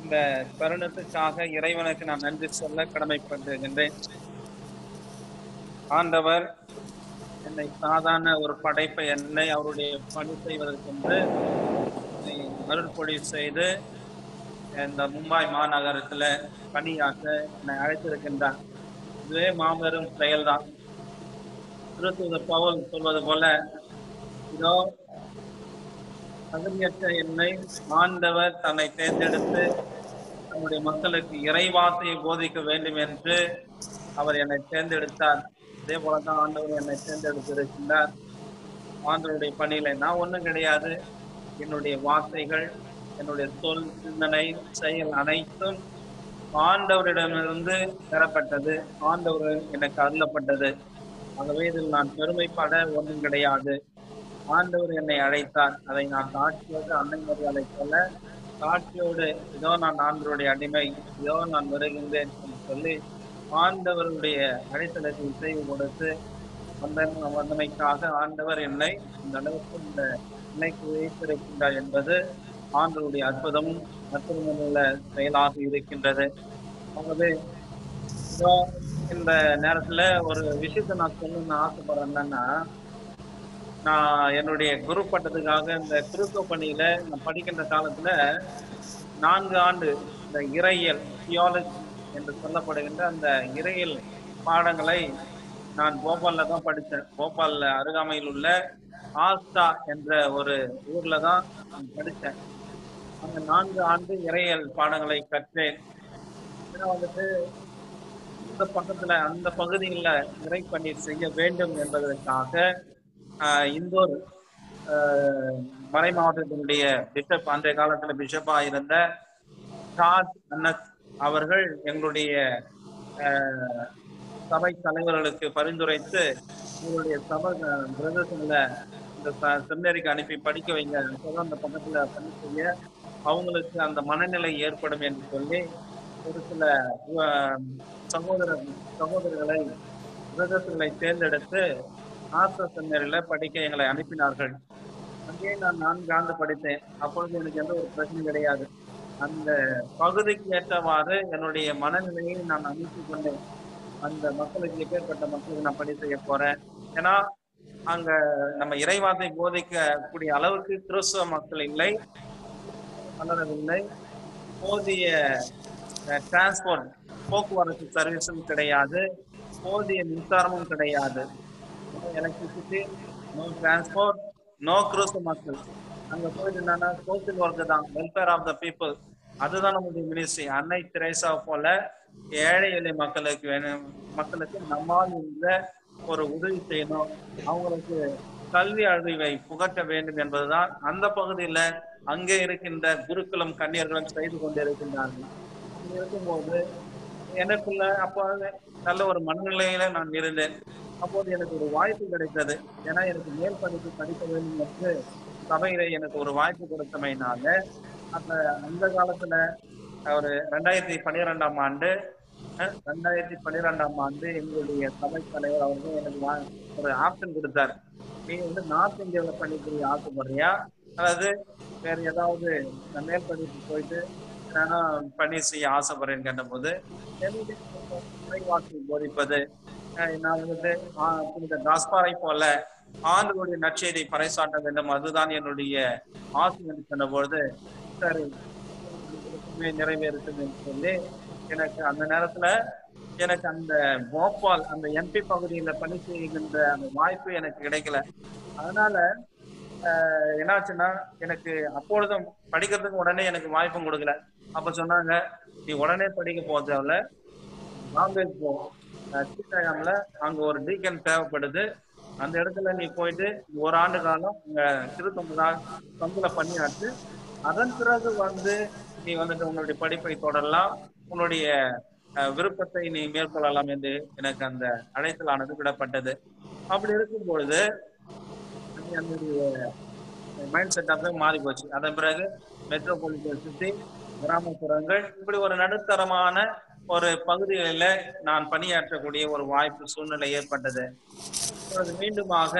இந்த தருணத்துக்காக இறைவனுக்கு நான் நன்றி சொல்ல கடமைப்பட்டிருக்கின்றேன். ஆண்டவர் என்னை சாதாரண ஒரு படைப்பை என்னை அவருடைய பணி செய்வதற்கென்று அருள்பொழி செய்து இந்த மும்பை மாநகரத்துல பணியாற்ற என்னை அழைத்திருக்கின்றார். இதுவே மாபெரும் செயல்தான். திருத்தூதர் பவுல் சொல்வது போல, இதோ தகுதியற்ற என்னை ஆண்டவர் தன்னை தேர்ந்தெடுத்து தன்னுடைய மக்களுக்கு இறைவார்த்தையை போதிக்க வேண்டும் என்று அவர் என்னை தேர்ந்தெடுத்தார். அதே போலதான் ஆண்டவர் என்னை தேர்ந்தெடுத்திருக்கின்றார். ஆண்டவருடைய பணியில நான் ஒண்ணும் கிடையாது. என்னுடைய வார்த்தைகள், என்னுடைய சொல், சிந்தனை, செயல் அனைத்தும் ஆண்டவரிடமிருந்து பெறப்பட்டது. ஆண்டவர் எனக்கு அருளப்பட்டது. ஆகவே இதில் நான் பெருமைப்பட ஒன்றும் கிடையாது. ஆண்டவர் என்னை அழைத்தார். அதை நான் சாட்சியோடு அன்னை மரியாதை சொல்ல, சாட்சியோடு இதோ நான் ஆண்டவருடைய அடிமை, இதோ நான் வருகின்றேன் என்று சொல்லி ஆண்டவருடைய அழைத்தலுக்கு இசைவு கொடுத்து வந்தமைக்காக ஆண்டவர் என்னை இந்த அளவுக்கு இந்த நிலைக்கு வைத்திருக்கின்றார் என்பது ஆண்டவருடைய அற்புதமும் அற்புதமுள்ள செயலாக இருக்கின்றது. ஆகவே இதோ இந்த நேரத்துல ஒரு விஷயத்தை நான் சொல்லணும்னு ஆசைப்படுறேன். என்னன்னா, நான் என்னுடைய குரு பட்டத்துக்காக இந்த கிறிஸ்தவ பணியில நான் படிக்கின்ற காலத்துல 4 ஆண்டு இந்த இறையியல் தியாலஜி என்று சொல்லப்படுகின்ற அந்த இறையியல் பாடங்களை நான் போபால்ல தான் படித்தேன். போபால்ல அருகாமையில் உள்ள ஆஸ்தா என்ற ஒரு ஊர்ல தான் நான் படித்தேன். அந்த 4 ஆண்டு இறையியல் பாடங்களை கற்றேன். ஏன்னா வந்துட்டு இந்த பக்கத்துல அந்த பகுதியில் இறை பணி செய்ய வேண்டும் என்பதற்காக இந்தோர் மறை மாவட்டத்தினுடைய பிஷப், அன்றைய காலத்துல பிஷப்பா இருந்த ஜார்ஜ் அன்னத் அவர்கள் எங்களுடைய சபை தலைவர்களுக்கு பரிந்துரைத்து உங்களுடைய சபை பிரதேசங்களை இந்த செமினரிக்கு அனுப்பி படிக்க வைங்க, அந்த பக்கத்துல பணி செய்ய அவங்களுக்கு அந்த மனநிலை ஏற்படும் என்று சொல்லி ஒரு சில சகோதரர்களை பிரதேசங்களை தேர்ந்தெடுத்து ஆஸ்தா செமினரியில படிக்க எங்களை அனுப்பினார்கள். அங்கேயே நான் 4 ஆண்டு படித்தேன். அப்பொழுது எனக்கு எந்த ஒரு பிரச்சனையும் கிடையாது. அந்த பகுதிக்கு ஏற்றவாறு என்னுடைய மனநிலையை நான் அமைத்துக் கொண்டேன். அந்த மக்களுக்கு எப்பேற்பட்ட மக்களுக்கு நான் பணி செய்ய போறேன். ஏன்னா அங்க நம்ம இறைவார்த்தை போதிக்கக்கூடிய அளவுக்கு கிறிஸ்தவ மக்கள் இல்லை, வளரவில்லை. போதிய டிரான்ஸ்போர்ட் போக்குவரத்து சர்வீஸும் கிடையாது, போதிய மின்சாரமும் கிடையாது. எலக்ட்ரிசிட்டி, நோ டிரான்ஸ்போர்ட், நோ கிறிஸ்தவ மக்கள். அங்க போயிட்டு என்னன்னா சோசியல் ஒர்க் தான், வெல்ஃபேர் ஆஃப் த பீப்புள். அதுதான் நம்முடைய மினிஸ்ட்ரி. அன்னை தெரேசா போல ஏழை எளிய மக்களுக்கு நம்மால் இந்த ஒரு உதவி செய்யணும், அவங்களுக்கு கல்வி அறிவை புகட்ட வேண்டும் என்பதுதான் அந்த பகுதியில அங்கே இருக்கின்ற குருகுலம் கன்னியர்களும் செய்து கொண்டிருக்கின்றார்கள். இருக்கும்போது எனக்குள்ள அப்போ நல்ல ஒரு மனநிலையில நான் இருந்தேன். அப்போது எனக்கு ஒரு வாய்ப்பு கிடைத்தது. ஏன்னா எனக்கு மேல் படிப்பு படிக்க வேண்டும் என்று சபையில எனக்கு ஒரு வாய்ப்பு கொடுத்தமையினால அந்த காலத்துல ஒரு 2012ஆம் ஆண்டு எங்களுடைய சபை தலைவர் அவர்கள் எனக்கு ஒரு ஆப்ஷன் கொடுத்தார். நீ நார்த் இந்தியாவில் பணிபுரிய ஆசைப்படுறியா, அதாவது வேற ஏதாவது மேல் படிப்பு போயிட்டு பணி செய்ய ஆசைப்படுறேன்னு கேட்ட போது என்னுடைய போதிப்பது, நான் புனித காஸ்பாரை போல ஆண்டவருடைய நற்செய்தியை பறைசாட்ட வேண்டும், அதுதான் என்னுடைய ஆசை என்று சொன்னபொழுது சரி நிறைவேறும் என்று சொல்லி எனக்கு அந்த நேரத்துல எனக்கு அந்த போபால் அந்த எம்பி பகுதியில பணி செய்கின்ற அந்த வாய்ப்பு எனக்கு கிடைக்கல. அதனால என்னாச்சுன்னா எனக்கு அப்பொழுதும் படிக்கிறதுக்கு உடனே எனக்கு வாய்ப்பும் கொடுக்கல. அப்ப சொன்னாங்க, நீ உடனே படிக்க போறதால பாம்பேக்கு போ, சீட்டாயாம்ல அங்க ஒரு டீக்கன் தேவைப்படுது, அந்த இடத்துல நீ போயிட்டு 1 ஆண்டு காலம் திருத்தொங்குல பணியாற்று, அதன் பிறகு நீ உன்னுடைய படிப்பை தொடரலாம், உன்னுடைய விருப்பத்தை நீ மேற்கொள்ளலாம் என்று எனக்கு அந்த அழைத்தலானது விடப்பட்டது. அப்படி இருக்கும் பொழுது என்னுடைய மைண்ட் செட்டாக மாறி போச்சு. அதன் பிறகு மெட்ரோபாலிட்டன் சிட்டி, கிராமப்புறங்கள், இப்படி ஒரு நடுத்தரமான ஒரு பகுதிகளில நான் பணியாற்றக்கூடிய ஒரு வாய்ப்பு சூழ்நிலை ஏற்பட்டது. மீண்டுமாக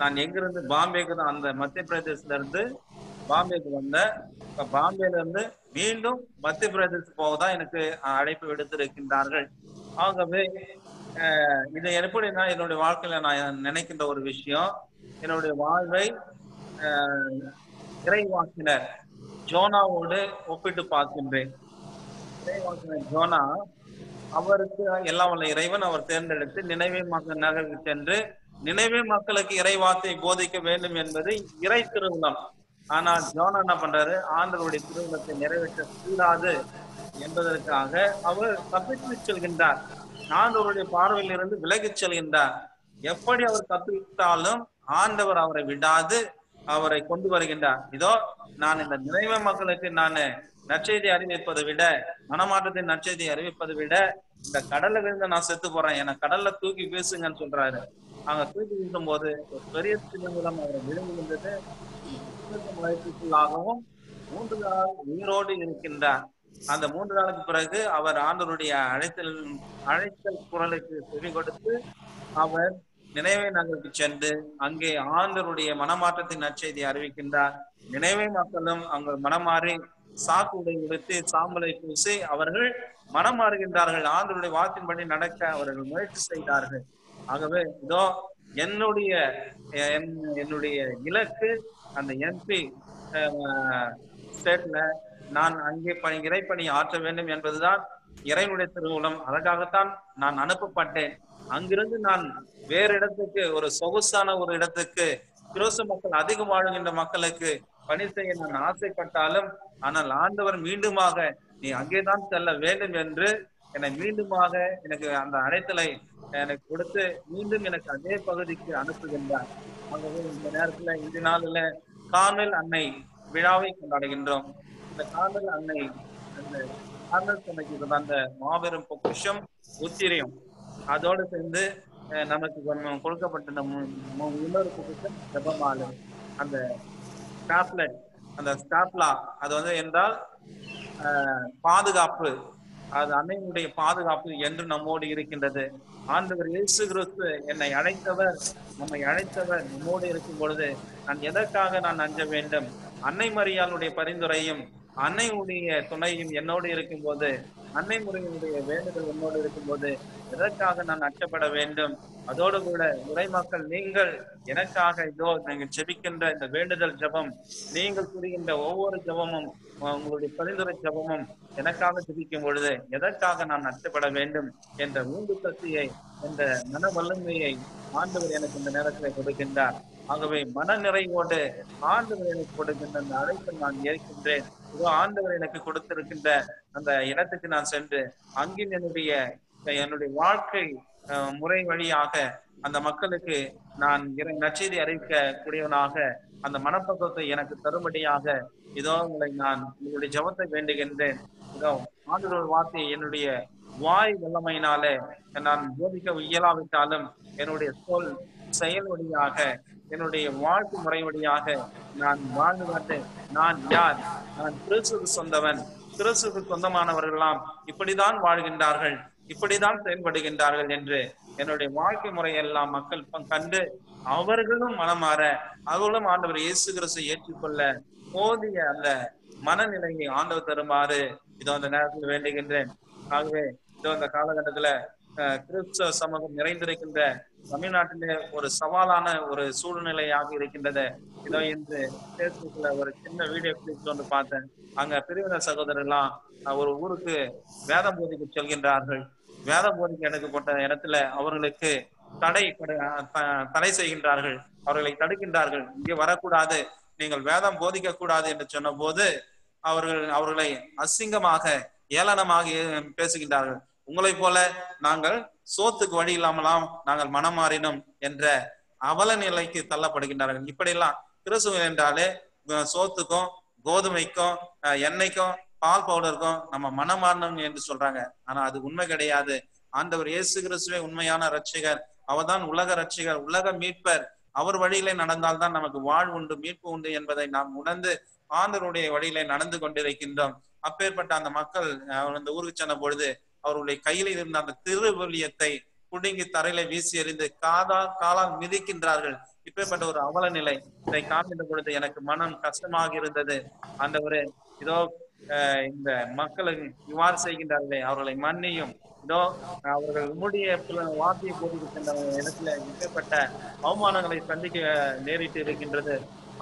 நான் எங்கிருந்து பாம்பேக்கு தான், அந்த மத்திய பிரதேசத்துல இருந்து பாம்பேக்கு வந்தேன். இப்ப பாம்பேல இருந்து மீண்டும் மத்திய பிரதேசத்துக்கு போகதான் எனக்கு அழைப்பு விடுத்திருக்கின்றார்கள். ஆகவே இதை எப்படின்னா என்னுடைய வாழ்க்கையில நான் நினைக்கின்ற ஒரு விஷயம், என்னுடைய வாழ்வை இறைவாக்கினர் ஜோனாவோடு ஒப்பிட்டு பார்க்கின்றேன். இறைவாக்கினர் ஜோனா, அவருக்கு எல்லாம் வல்ல இறைவன் அவர் தேர்ந்தெடுத்து நினைவே நகருக்கு சென்று நினைவே மக்களுக்கு இறைவார்த்தை போதிக்க வேண்டும் என்பது இறை திருவுளம். ஆனால் ஜோனா என்ன பண்றாரு, ஆண்டவருடைய திருவுளத்தை நிறைவேற்ற கூடாது என்பதற்காக அவர் தப்பித்து செல்கின்றார், ஆண்டவருடைய பார்வையில் இருந்து விலகிச் செல்கின்றார். எப்படி அவர் தப்பித்தாலும் ஆண்டவர் அவரை விடாது அவரை கொண்டு வருகின்றார். இதோ நான் இந்த நினைவே மக்களுக்கு நான் நற்செய்தி அறிவிப்பதை விட, மனமாற்றத்தின் நற்செய்தியை அறிவிப்பதை விட இந்த கடல்ல விழுந்து நான் செத்து போறேன், என்னை கடல்ல தூக்கி வீசுங்கன்னு சொல்றாரு. அங்க தூக்கி வீசும் போது ஒரு பெரிய சிலங்குலம் அவரை விழுங்குகின்றது. வயசுக்குள்ளாகவும் 3 நாள் உயிரோடு இருக்கின்றார். அந்த 3 நாளுக்கு பிறகு அவர் ஆண்டவருடைய அழைத்தல் குரலுக்கு செவி கொடுத்து அவர் நினைவே நகருக்கு சென்று அங்கே ஆண்டவருடைய மனமாற்றத்தின் நற்செய்தியை அறிவிக்கின்றார். நினைவே மக்களும் அங்கு மனமாறி சாக்கு உடை உடுத்தி சாம்பலை பூசி அவர்கள் மனம் மாறுகின்றார்கள். ஆண்டவருடைய வாக்கின்படி நடக்க அவர்கள் முயற்சி செய்தார்கள். ஆகவே இதோ என்னுடைய இலக்கு அந்த எம்பி ஸ்டேட்ல நான் அங்கே இறைப்பணி ஆற்ற வேண்டும் என்பதுதான் இறைவனுடைய திருவுளம். அதற்காகத்தான் நான் அனுப்பப்பட்டேன். அங்கிருந்து நான் வேறு இடத்துக்கு, ஒரு சொகுசான ஒரு இடத்துக்கு, கிறிஸ்து மக்கள் அதிகம் வாழுகின்ற மக்களுக்கு பணி செய்ய நான் ஆசைப்பட்டாலும், ஆனால் ஆண்டவர் மீண்டுமாக நீ அங்கேதான் செல்ல வேண்டும் என்று என்னை மீண்டுமாக எனக்கு அந்த அழைத்தலை எனக்கு கொடுத்து மீண்டும் எனக்கு அதே பகுதிக்கு அனுப்புகின்றார். ஆகவே இந்த நேரத்துல இந்த நாளில் கார்மல் அன்னை விழாவை கொண்டாடுகின்றோம். இந்த கார்மல் அன்னை அந்த கார்மல் சமைக்கிறது அந்த மாபெரும் பொக்கிஷம் உத்திரியம், அதோடு சேர்ந்து நமக்கு கொடுக்கப்பட்ட இன்னொரு பொக்கிஷம் ஜெபமாலை, அந்த ஸ்டாப்லெட், அந்த ஸ்டாப்லா, அது என்றால் பாதுகாப்பு, அது அன்னையினுடைய பாதுகாப்பு என்று நம்மோடு இருக்கின்றது. ஆண்டவர் இயேசு கிறிஸ்து என்னை அழைத்தவர், நம்மை அழைத்தவர் நம்மோடு இருக்கும் பொழுது நான் எதற்காக நான் அஞ்ச வேண்டும்? அன்னை மரியாளுடைய பரிந்துரையும் அன்னையுடைய துணையும் என்னோடு இருக்கும் போது, அன்னை முறையினுடைய வேண்டுதல் என்னோடு இருக்கும் போது எதற்காக நான் அச்சப்பட வேண்டும்? அதோடு கூட இறை மக்கள் நீங்கள் எனக்காக இதோ நீங்கள் ஜெபிக்கின்ற இந்த வேண்டுதல் ஜெபம், நீங்கள் புரிகின்ற ஒவ்வொரு ஜெபமும், உங்களுடைய பரிந்துரை ஜெபமும் எனக்காக ஜெபிக்கும் பொழுது எதற்காக நான் நஷ்டப்பட வேண்டும் என்ற உந்து சக்தியை, என்ற மன வல்லமையை ஆண்டவர் எனக்கு இந்த நேரத்தில் கொடுக்கின்றார். ஆகவே மன நிறைவோடு ஆண்டவர் எனக்கு கொடுக்கின்ற அந்த அழைப்பை நான் ஏற்கின்றேன். இதோ ஆண்டவர் எனக்கு கொடுத்திருக்கின்ற அந்த இடத்துக்கு நான் சென்று அங்கின் என்னுடைய வாழ்க்கை முறை வழியாக அந்த மக்களுக்கு நான் நற்செய்தி அறிவிக்க கூடியவனாக அந்த மனப்பக்குவத்தை எனக்கு தரும்படியாக இதோ உங்களுடைய ஜெபத்தை வேண்டுகின்றேன். இதோ ஆண்டவர் வார்த்தையை என்னுடைய வாய் வல்லமையினாலே நான் போதிக்க இயலாவிட்டாலும் என்னுடைய சொல் செயல் வழியாக, என்னுடைய வாழ்க்கை முறை வழியாக நான் வாழ்ந்து நான் யார், நான் கிறிஸ்துவுக்கு சொந்தவன், கிறிஸ்துவுக்கு சொந்தமானவர்களாம் இப்படிதான் வாழ்கின்றார்கள், இப்படிதான் செயல்படுகின்றார்கள் என்று என்னுடைய வாழ்க்கை முறையெல்லாம் மக்கள் கண்டு அவர்களும் மனமாற, அவர்களும் ஆண்டவர் இயேசு கிறிஸ்துவை ஏற்றுக்கொள்ள போதிய அந்த மனநிலையை ஆண்டவர் தருமாறு இதோ அந்த நேரத்தில் வேண்டுகின்றேன். ஆகவே இதோ அந்த காலகட்டத்துல கிறிஸ்தவ சமூகம் நிறைந்திருக்கின்ற தமிழ்நாட்டிலே ஒரு சவாலான ஒரு சூழ்நிலையாக இருக்கின்றது. இதோ இன்று பேஸ்புக்ல ஒரு சின்ன வீடியோ கிளிப்ஸ் ஒன்று பார்த்தேன். அங்க பிரிவினர் சகோதரர்லாம் ஒரு ஊருக்கு வேதம் போதிக்க செல்கின்றார்கள். வேதம் போதிக்க எடுக்கப்பட்ட இடத்துல அவர்களுக்கு தடை செய்கின்றார்கள், அவர்களை தடுக்கின்றார்கள். இங்கே வரக்கூடாது, நீங்கள் வேதம் போதிக்க கூடாது என்று சொன்ன போது அவர்களை அசிங்கமாக ஏளனமாக பேசுகின்றார்கள். உங்களை போல நாங்கள் சோத்துக்கு வழி இல்லாமலாம் நாங்கள் மனம் மாறினோம் என்ற அவல நிலைக்கு தள்ளப்படுகின்றார்கள். இப்படியெல்லாம் கிறிஸ்துவ என்றாலே சோத்துக்கும் கோதுமைக்கும் எண்ணெய்க்கும் பால் பவுடருக்கும் நம்ம மனம் மாறணும் என்று சொல்றாங்க. ஆனா அது உண்மை கிடையாது. ஆண்டவர் இயேசு கிறிஸ்துவே உண்மையான ரட்சிகர், அவர்தான் உலக ரட்சிகர், உலக மீட்பர். அவர் வழியிலே நடந்தால்தான் நமக்கு வாழ்வு உண்டு, மீட்பு உண்டு என்பதை நாம் உணர்ந்து ஆண்டவருடைய வழியிலே நடந்து கொண்டிருக்கின்றோம். அப்பேற்பட்ட அந்த மக்கள் அந்த ஊருக்கு சென்ற பொழுது அவர்களுடைய கையில் இருந்த அந்த திருவெளியத்தை குடுங்கி தரையில வீசி எறிந்து காலால் மிதிக்கின்றார்கள். இப்பேற்பட்ட ஒரு அவல நிலை இதை காண்கின்ற பொழுது எனக்கு மனம் கஷ்டமாக இருந்தது. ஆண்டவரே, இதோ இந்த மக்களுக்கு இவ்வாறு செய்கின்றார்களே அவர்களை மன்னியும். இதோ அவர்கள் உம்முடைய வார்த்தையை போதிக்கின்ற இடத்துல இப்பேற்பட்ட அவமானங்களை சந்திக்க நேரிட்டு இருக்கின்றது.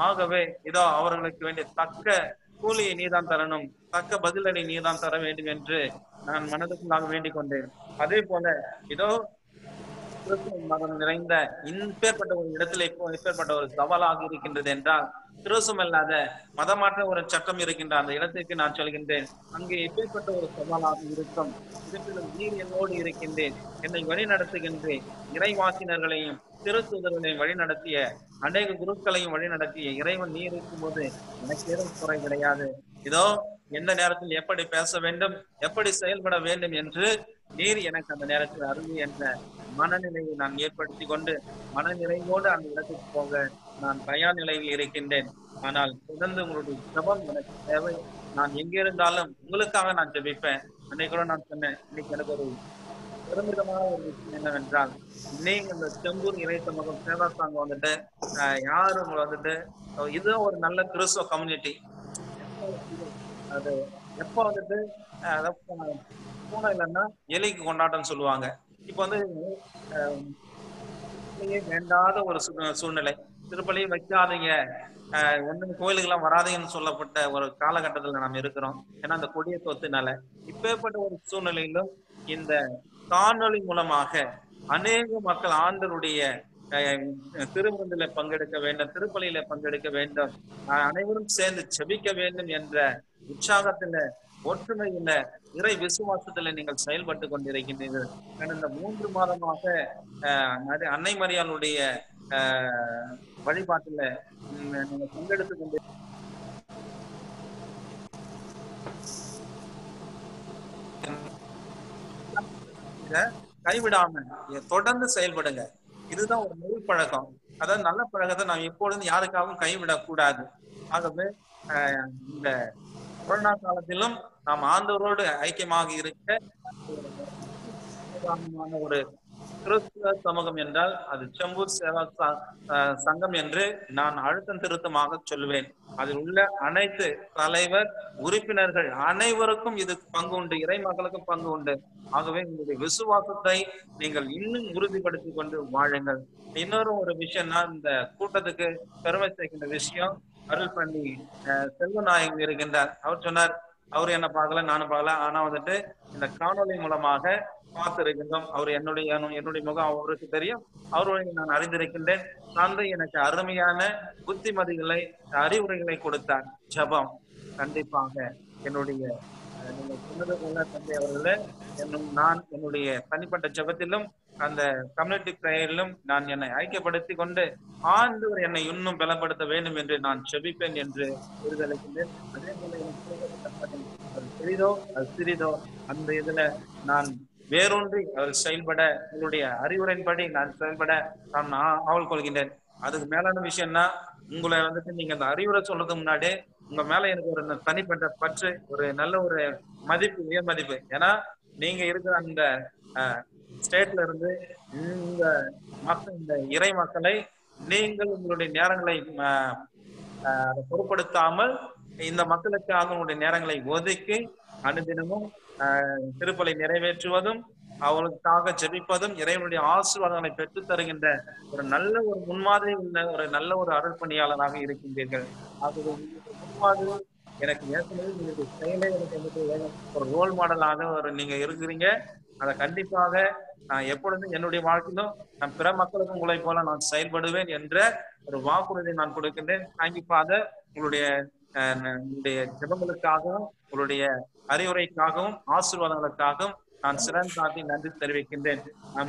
ஆகவே இதோ அவர்களுக்கு வேண்டிய தக்க கூலியை நீதான் தரணும், தக்க பதிலடி நீதான் தர வேண்டும் என்று நான் மனதுக்குள்ளாக வேண்டிக் கொண்டேன். அதே போல இதோ கிறிஸ்துவ மதம் நிறைந்த இப்பேற்பட்ட ஒரு இடத்துல இப்போ இப்பேற்பட்ட ஒரு சவாலாக இருக்கின்றது என்றால், கிறிஸ்துவமல்லாத மதமாற்ற ஒரு சட்டம் இருக்கின்ற அந்த இடத்திற்கு நான் சொல்கின்றேன். அங்கே இப்பேற்பட்ட ஒரு சவாலாக இருக்கும். இருப்பினும் நீர் என்னோடு இருக்கின்றேன், என்னை வழி நடத்துகின்றேன். இறைவாசினர்களையும் திருத்தூதர்களையும் வழி நடத்திய அநேக குருக்களையும் வழி நடத்திய இறைவன் நீர் இருக்கும் போது எனக்கு ஏதும் குறை கிடையாது. இதோ எந்த நேரத்தில் எப்படி பேச வேண்டும், எப்படி செயல்பட வேண்டும் என்று நீர் எனக்கு அந்த நேரத்தில் அருள் என்ற மனநிலையை நான் ஏற்படுத்தி கொண்டு மனநிறைவோடு அந்த இடத்துக்கு போக நான் தயார் நிலையில் இருக்கின்றேன். ஆனால் தொடர்ந்து உங்களுடைய ஜெபம் எனக்கு தேவை. நான் எங்கே இருந்தாலும் உங்களுக்காக நான் ஜெபிப்பேன். அன்னைக்கு கூட நான் சொன்னேன், இன்னைக்கு எனக்கு ஒரு பெருமிதமான ஒரு விஷயம் என்னவென்றால், இன்னைக்கு இந்த செம்பூர் இறை சமூகம் சேவா சாங்க வந்துட்டு யாரும் வந்துட்டு இதுதான் ஒரு நல்ல கிறிஸ்துவ கம்யூனிட்டி. அது எப்போ வந்துட்டு பூனை இல்லைன்னா எலிக்கு கொண்டாட்டம்னு சொல்லுவாங்க. இப்ப வந்து வேண்டாத ஒரு சூழ்நிலை, திருப்பலியும் வைக்காதீங்க, ஒன்றும் கோயிலுக்கு எல்லாம் வராதீங்கன்னு சொல்லப்பட்ட ஒரு காலகட்டத்துல நாம் இருக்கிறோம். ஏன்னா அந்த கொடிய தொத்துனால இப்பேற்பட்ட ஒரு சூழ்நிலையிலும் இந்த காணொளி மூலமாக அநேக மக்கள் ஆண்டவருடைய திருவிருந்தில பங்கெடுக்க வேண்டும், திருப்பலியில பங்கெடுக்க வேண்டும், அனைவரும் சேர்ந்து செபிக்க வேண்டும் என்ற உற்சாகத்துல ஒற்றுமையில இறை விசுவாசத்துல நீங்கள் செயல்பட்டு கொண்டிருக்கின்றீர்கள். கடந்த 3 மாதமாக அன்னை மரியாளுடைய வழிபாட்டுல நீங்க பங்கெடுத்து கொண்டு கைவிடாம தொடர்ந்து செயல்படுங்க. இதுதான் ஒரு நெல் பழக்கம். அதாவது நல்ல பழக்கத்தை நாம் எப்பொழுதும் யாருக்காகவும் கைவிடக்கூடாது. ஆகவே இந்த கொரோனா காலத்திலும் நாம் ஆண்டவரோடு ஐக்கியமாக இருக்க ஒரு கிறிஸ்துவ சமூகம் என்றால் அது செம்பூர் சேவா சங்கம் என்று நான் அழுத்தம் திருத்தமாக சொல்லுவேன். அதில் உள்ள அனைத்து தலைவர் உறுப்பினர்கள் அனைவருக்கும் இது பங்கு உண்டு, இறை மக்களுக்கும் பங்கு உண்டு. ஆகவே உங்களுடைய விசுவாசத்தை நீங்கள் இன்னும் உறுதிப்படுத்திக் கொண்டு வாழுங்கள். இன்னொரு ஒரு விஷயம்னா, இந்த கூட்டத்துக்கு பெருமை சேர்க்கின்ற விஷயம், அருள் பண்ணி செல்வநாயகம் இருக்கின்றார். அவர் சொன்னார், அவரு என்ன பார்க்கல, நானும் பார்க்கல, ஆனா வந்துட்டு இந்த காணொலி மூலமாக பார்த்திருக்கின்றோம். அவர் என்னுடைய முகம் அவருக்கு தெரியும், அவருடைய நான் அறிந்திருக்கின்றேன். தந்தை எனக்கு அருமையான புத்திமதிகளை, அறிவுரைகளை கொடுத்தார். ஜபம் கண்டிப்பாக என்னுடைய நீங்க சொன்னது போல தந்தை அவர்களே, நான் என்னுடைய தனிப்பட்ட ஜபத்திலும் அந்த கம்யூனிட்டி பிரேயரிலும் நான் என்னை ஐக்கியப்படுத்தி கொண்டு ஆண்டவர் என்னை இன்னும் பலப்படுத்த வேண்டும் என்று நான் செபிப்பேன் என்று விருதளிக்கின்றேன். அதே போல அது சிறிதோ அது சிறிதோ அந்த இதுல நான் வேறொன்றி அவர் செயல்பட, உங்களுடைய அறிவுரையின்படி நான் செயல்பட நான் ஆவல் கொள்கின்றேன். அதுக்கு மேலான விஷயம்னா, உங்களை வந்துட்டு நீங்க அந்த அறிவுரை சொல்றதுக்கு முன்னாடி உங்க மேல எனக்கு ஒரு தனிப்பட்ட பற்று, ஒரு நல்ல ஒரு மதிப்பு, உயர் மதிப்பு. ஏன்னா நீங்க இருக்கிற அந்த ஸ்டேட்ல இருந்து இந்த இறை மக்களை நீங்கள் உங்களுடைய நேரங்களை பொருட்படுத்தாமல் இந்த மக்களுக்காக உங்களுடைய நேரங்களை ஒதுக்கி அனுதினமும் திருப்பலை நிறைவேற்றுவதும், அவர்களுக்காக ஜெபிப்பதும், இறைவனுடைய ஆசீர்வாதங்களை பெற்றுத் தருகின்ற ஒரு நல்ல ஒரு முன்மாதிரி உள்ள ஒரு நல்ல ஒரு அருள் பணியாளராக இருக்கின்றீர்கள். ஆகவே முன்மாதிரி எனக்கு ஏற்கனவே உங்களுக்கு செயலே எனக்கு ஒரு ரோல் மாடலாக ஒரு நீங்க இருக்கிறீங்க. அதை கண்டிப்பாக நான் எப்பொழுதும் என்னுடைய வாழ்க்கையிலும் நான் பிற மக்களுக்கும் உங்களை போல நான் செயல்படுவேன் என்ற ஒரு வாக்குறுதியை நான் கொடுக்கின்றேன். கண்டிப்பாக உங்களுடைய ஜெபங்களுக்காகவும் உங்களுடைய அறிவுரைக்காகவும் ஆசீர்வாதங்களுக்காகவும் நான் சிறந்தாட்டி நன்றி தெரிவிக்கின்றேன்.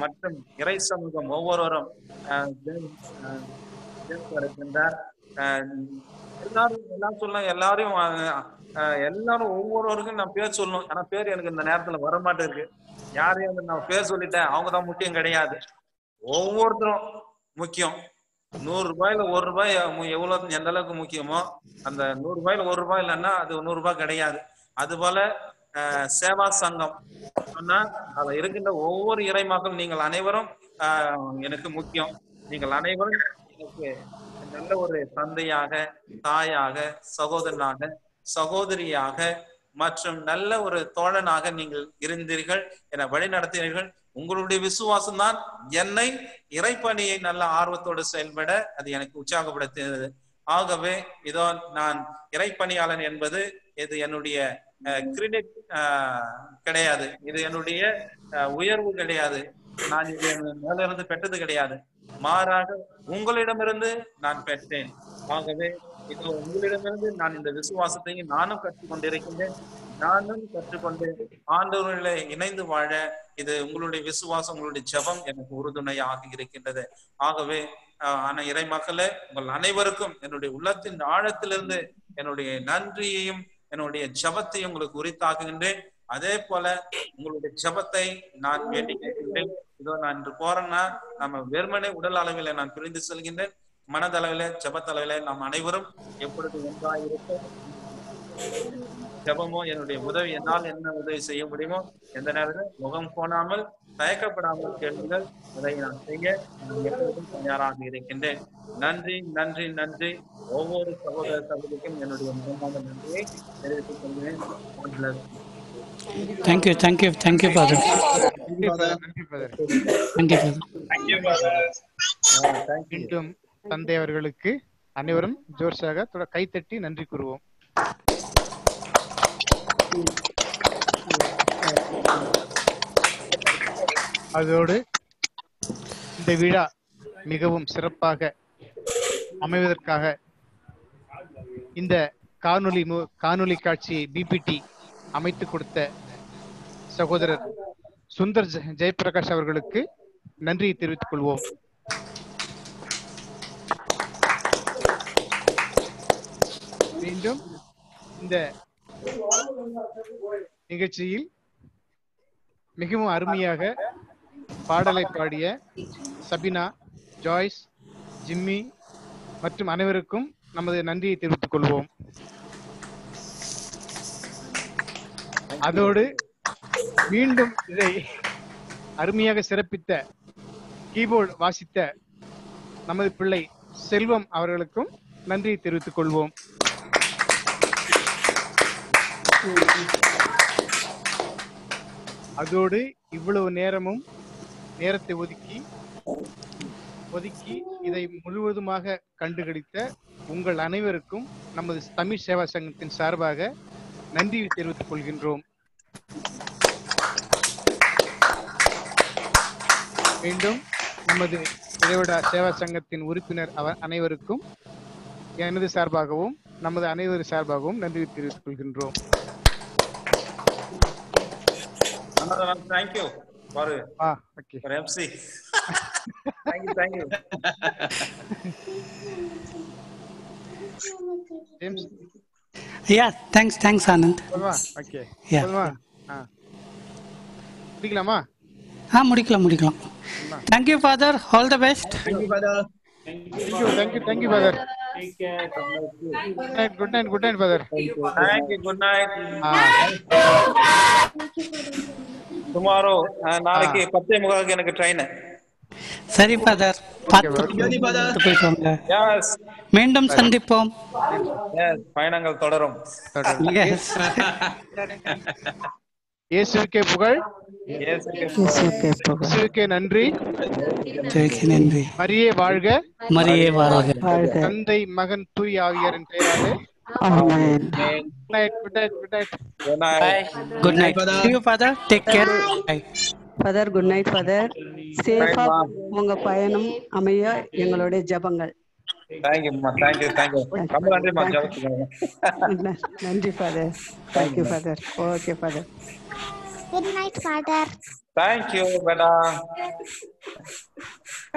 மற்றும் இறை சமூகம் ஒவ்வொருவரும் இருக்கின்றார். எல்லாரும் சொல்லலாம், எல்லாரும் ஒவ்வொருவருக்கும் நான் பேர் சொல்லணும். ஆனா பேர் எனக்கு இந்த நேரத்துல வரமாட்டே இருக்கு. யாரையும் நான் பேர் சொல்லிட்டேன், அவங்கதான் முக்கியம் கிடையாது. ஒவ்வொருத்தரும் முக்கியம். 100 ரூபாயில 1 ரூபாய் எவ்வளவு எந்த அளவுக்கு முக்கியமோ, அந்த 100 ரூபாயில 1 ரூபாய் இல்லைன்னா அது 100 ரூபாய் கிடையாது. அது போல சேவா சங்கம் சொன்னா அதுல இருக்கின்ற ஒவ்வொரு இறைமக்கள் நீங்கள் அனைவரும் எனக்கு முக்கியம். நீங்கள் அனைவரும் எனக்கு நல்ல ஒரு தந்தையாக, தாயாக, சகோதரனாக, சகோதரியாக மற்றும் நல்ல ஒரு தோழனாக நீங்கள் இருந்தீர்கள், என வழி நடத்தினீர்கள். உங்களுடைய விசுவாசம் தான் என்னை இறைப்பணியை நல்ல ஆர்வத்தோடு செயல்பட அது எனக்கு உற்சாகப்படுத்தினது. ஆகவே இதோ நான் இறைப்பணியாளன் என்பது இது என்னுடைய கிரெடிட் கிடையாது, இது என்னுடைய உயர்வு கிடையாது, நான் இது மேலிருந்து பெற்றது கிடையாது, மாறாக உங்களிடமிருந்து நான் பெற்றேன். ஆகவே இது உங்களிடமிருந்து நான் இந்த விசுவாசத்தையும் நானும் கற்றுக்கொண்டிருக்கின்றேன். நானும் கற்றுக்கொண்டு ஆண்டவர்களை இணைந்து வாழ இது உங்களுடைய விசுவாசம், உங்களுடைய ஜெபம் எனக்கு உறுதுணையாக இருக்கின்றது. ஆகவே இறை மக்களே, உங்கள் அனைவருக்கும் என்னுடைய உள்ளத்தின் ஆழத்திலிருந்து என்னுடைய நன்றியையும் என்னுடைய ஜெபத்தையும் உங்களுக்கு உரித்தாக்குகின்றேன். அதே போல உங்களுடைய ஜெபத்தை நான் வேண்டி கேட்கின்றேன். இதோ நான் இன்று போறேன்னா நம்ம வெறுமனே உடல் அளவில் நான் பிரிந்து செல்கின்றேன். மனதளவில, ஜெபத்தளவில நாம் அனைவரும் எப்பொழுது ஒன்றாயிருக்க ஜெபமோ என்னுடைய உதவி, என்னால் என்ன உதவி செய்ய முடியுமோ எந்த நேரத்தில் முகம் போனாமல் தயக்கப்படாமல் கேளுங்கள், அதை நான் செய்ய எப்பொழுதும் தயாராக இருக்கின்றேன். நன்றி நன்றி நன்றி. ஒவ்வொரு சகோதர சகோதரிக்கும் என்னுடைய முகமான நன்றியை தெரிவித்துக் கொள்கிறேன். Thank you, thank you, thank you, Father. மீண்டும் தந்தை அவர்களுக்கு அனைவரும் ஜோர்ஸாக கைத்தட்டி நன்றி கூறுவோம். அதோடு இந்த விழா மிகவும் சிறப்பாக அமைவதற்காக இந்த காணொலி காட்சியை பிபிடி அமைத்து கொடுத்த சகோதரர் சுந்தர் ஜெயபிரகாஷ் அவர்களுக்கு நன்றியை தெரிவித்துக் கொள்வோம். மீண்டும் இந்த நிகழ்ச்சியில் மிகவும் அருமையாக பாடலை பாடிய சபினா, ஜாய்ஸ், ஜிம்மி மற்றும் அனைவருக்கும் நமது நன்றியை தெரிவித்துக் கொள்வோம். அதோடு மீண்டும் இதை அருமையாக சிறப்பித்த கீபோர்டு வாசித்த நமது பிள்ளை செல்வம் அவர்களுக்கும் நன்றியை தெரிவித்துக் கொள்வோம். அதோடு இவ்வளவு நேரத்தை ஒதுக்கி இதை முழுவதுமாக கண்டுகளித்த உங்கள் அனைவருக்கும் நமது தமிழ் சேவா சங்கத்தின் சார்பாக நன்றியை தெரிவித்துக் கொள்கின்றோம். மீண்டும் நமது இறைவிடா சேவா சங்கத்தின் உறுப்பினர் அனைவருக்கும் எனது சார்பாகவும் நமது அனைவரு சார்பாகவும் நன்றி தெரிவித்துக் கொள்கின்றோம். Thank you for okay. for MC. Thank you. James. Yeah, thanks Anand. Okay. Yeah. முடிக்கலாமா? முடிக்கலாம். Thank you father, all the best. Thank you father. Thank you father. Take care. Good night father. Thank you, good night. Tomorrow நாளைக்கு 10:45 எனக்கு train. சரி father, போயிட்டு வாங்க. Yes. மீண்டும் சந்திப்போம். Yes, பயணங்கள் தொடரும். Yes. இயேசுவுக்கே புகழ். இயேசுவுக்கே நன்றி. மரியே வாழ்க. மரியே வாழ்க. தந்தை மகன் தூய் ஆவியாரின் பெயராலே. Good night. See you father. Take care. Bye. Father, good night father. சேஃபா உங்க பயணம் அமைய எங்களுடைய ஜெபங்கள். Thank you ma. Thank you. ரொம்ப நன்றி ma. நன்றி father. Thank you father. Okay father. Good night father. Thank you beta.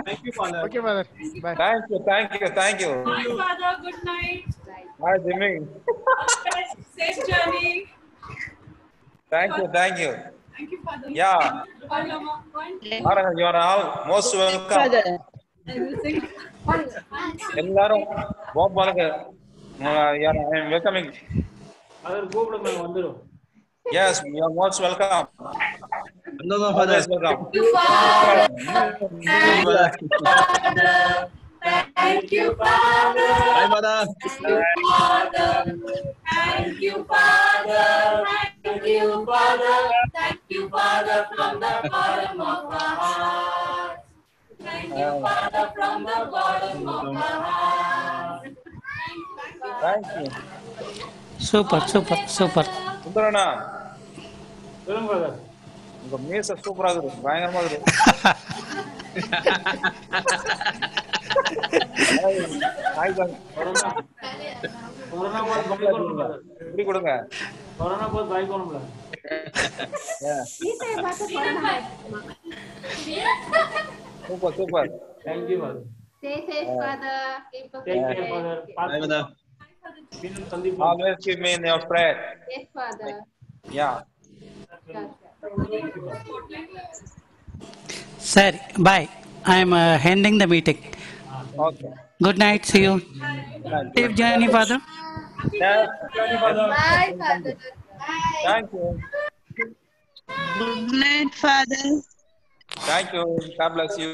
Thank you father. Okay father. Bye. Thank you. Bye father, good night. Bye Jimmy. Safe journey. Thank you. Thank you father. Yeah. You are all most welcome. எல்லாரும் போபாலுக்கு I am welcoming. Father கூப்பிடுங்க வந்துரும். Yes, you are most welcome. No father. Welcome. Thank you father. Thank you father. Bye father. Thank you father. Thank you father. Thank you father from the bottom of our heart. Thank you father from the bottom of our heart. Thank you. Super. சுந்தரனா சொல்லுங்க father. உங்க மீச சூப்பரா இருக்கு, பயங்கரமா இருக்கு. Corona போது பாய் கொள்ளுங்க. இப்படி கொடுங்க. கொரோனா போது பாய் கொள்ளுங்க. Super. Thank you father. Stay safe father. Keep up Take care father. Bye father. மீண்டும் சந்திப்போம். Always keep me in your prayer. Yes father. Yeah. Sir, bye. I am ending the meeting. Okay. Good night. See you. Safe journey, father. Yes. Bye father. Bye. Thank you. Good night father. Thank you. God bless you.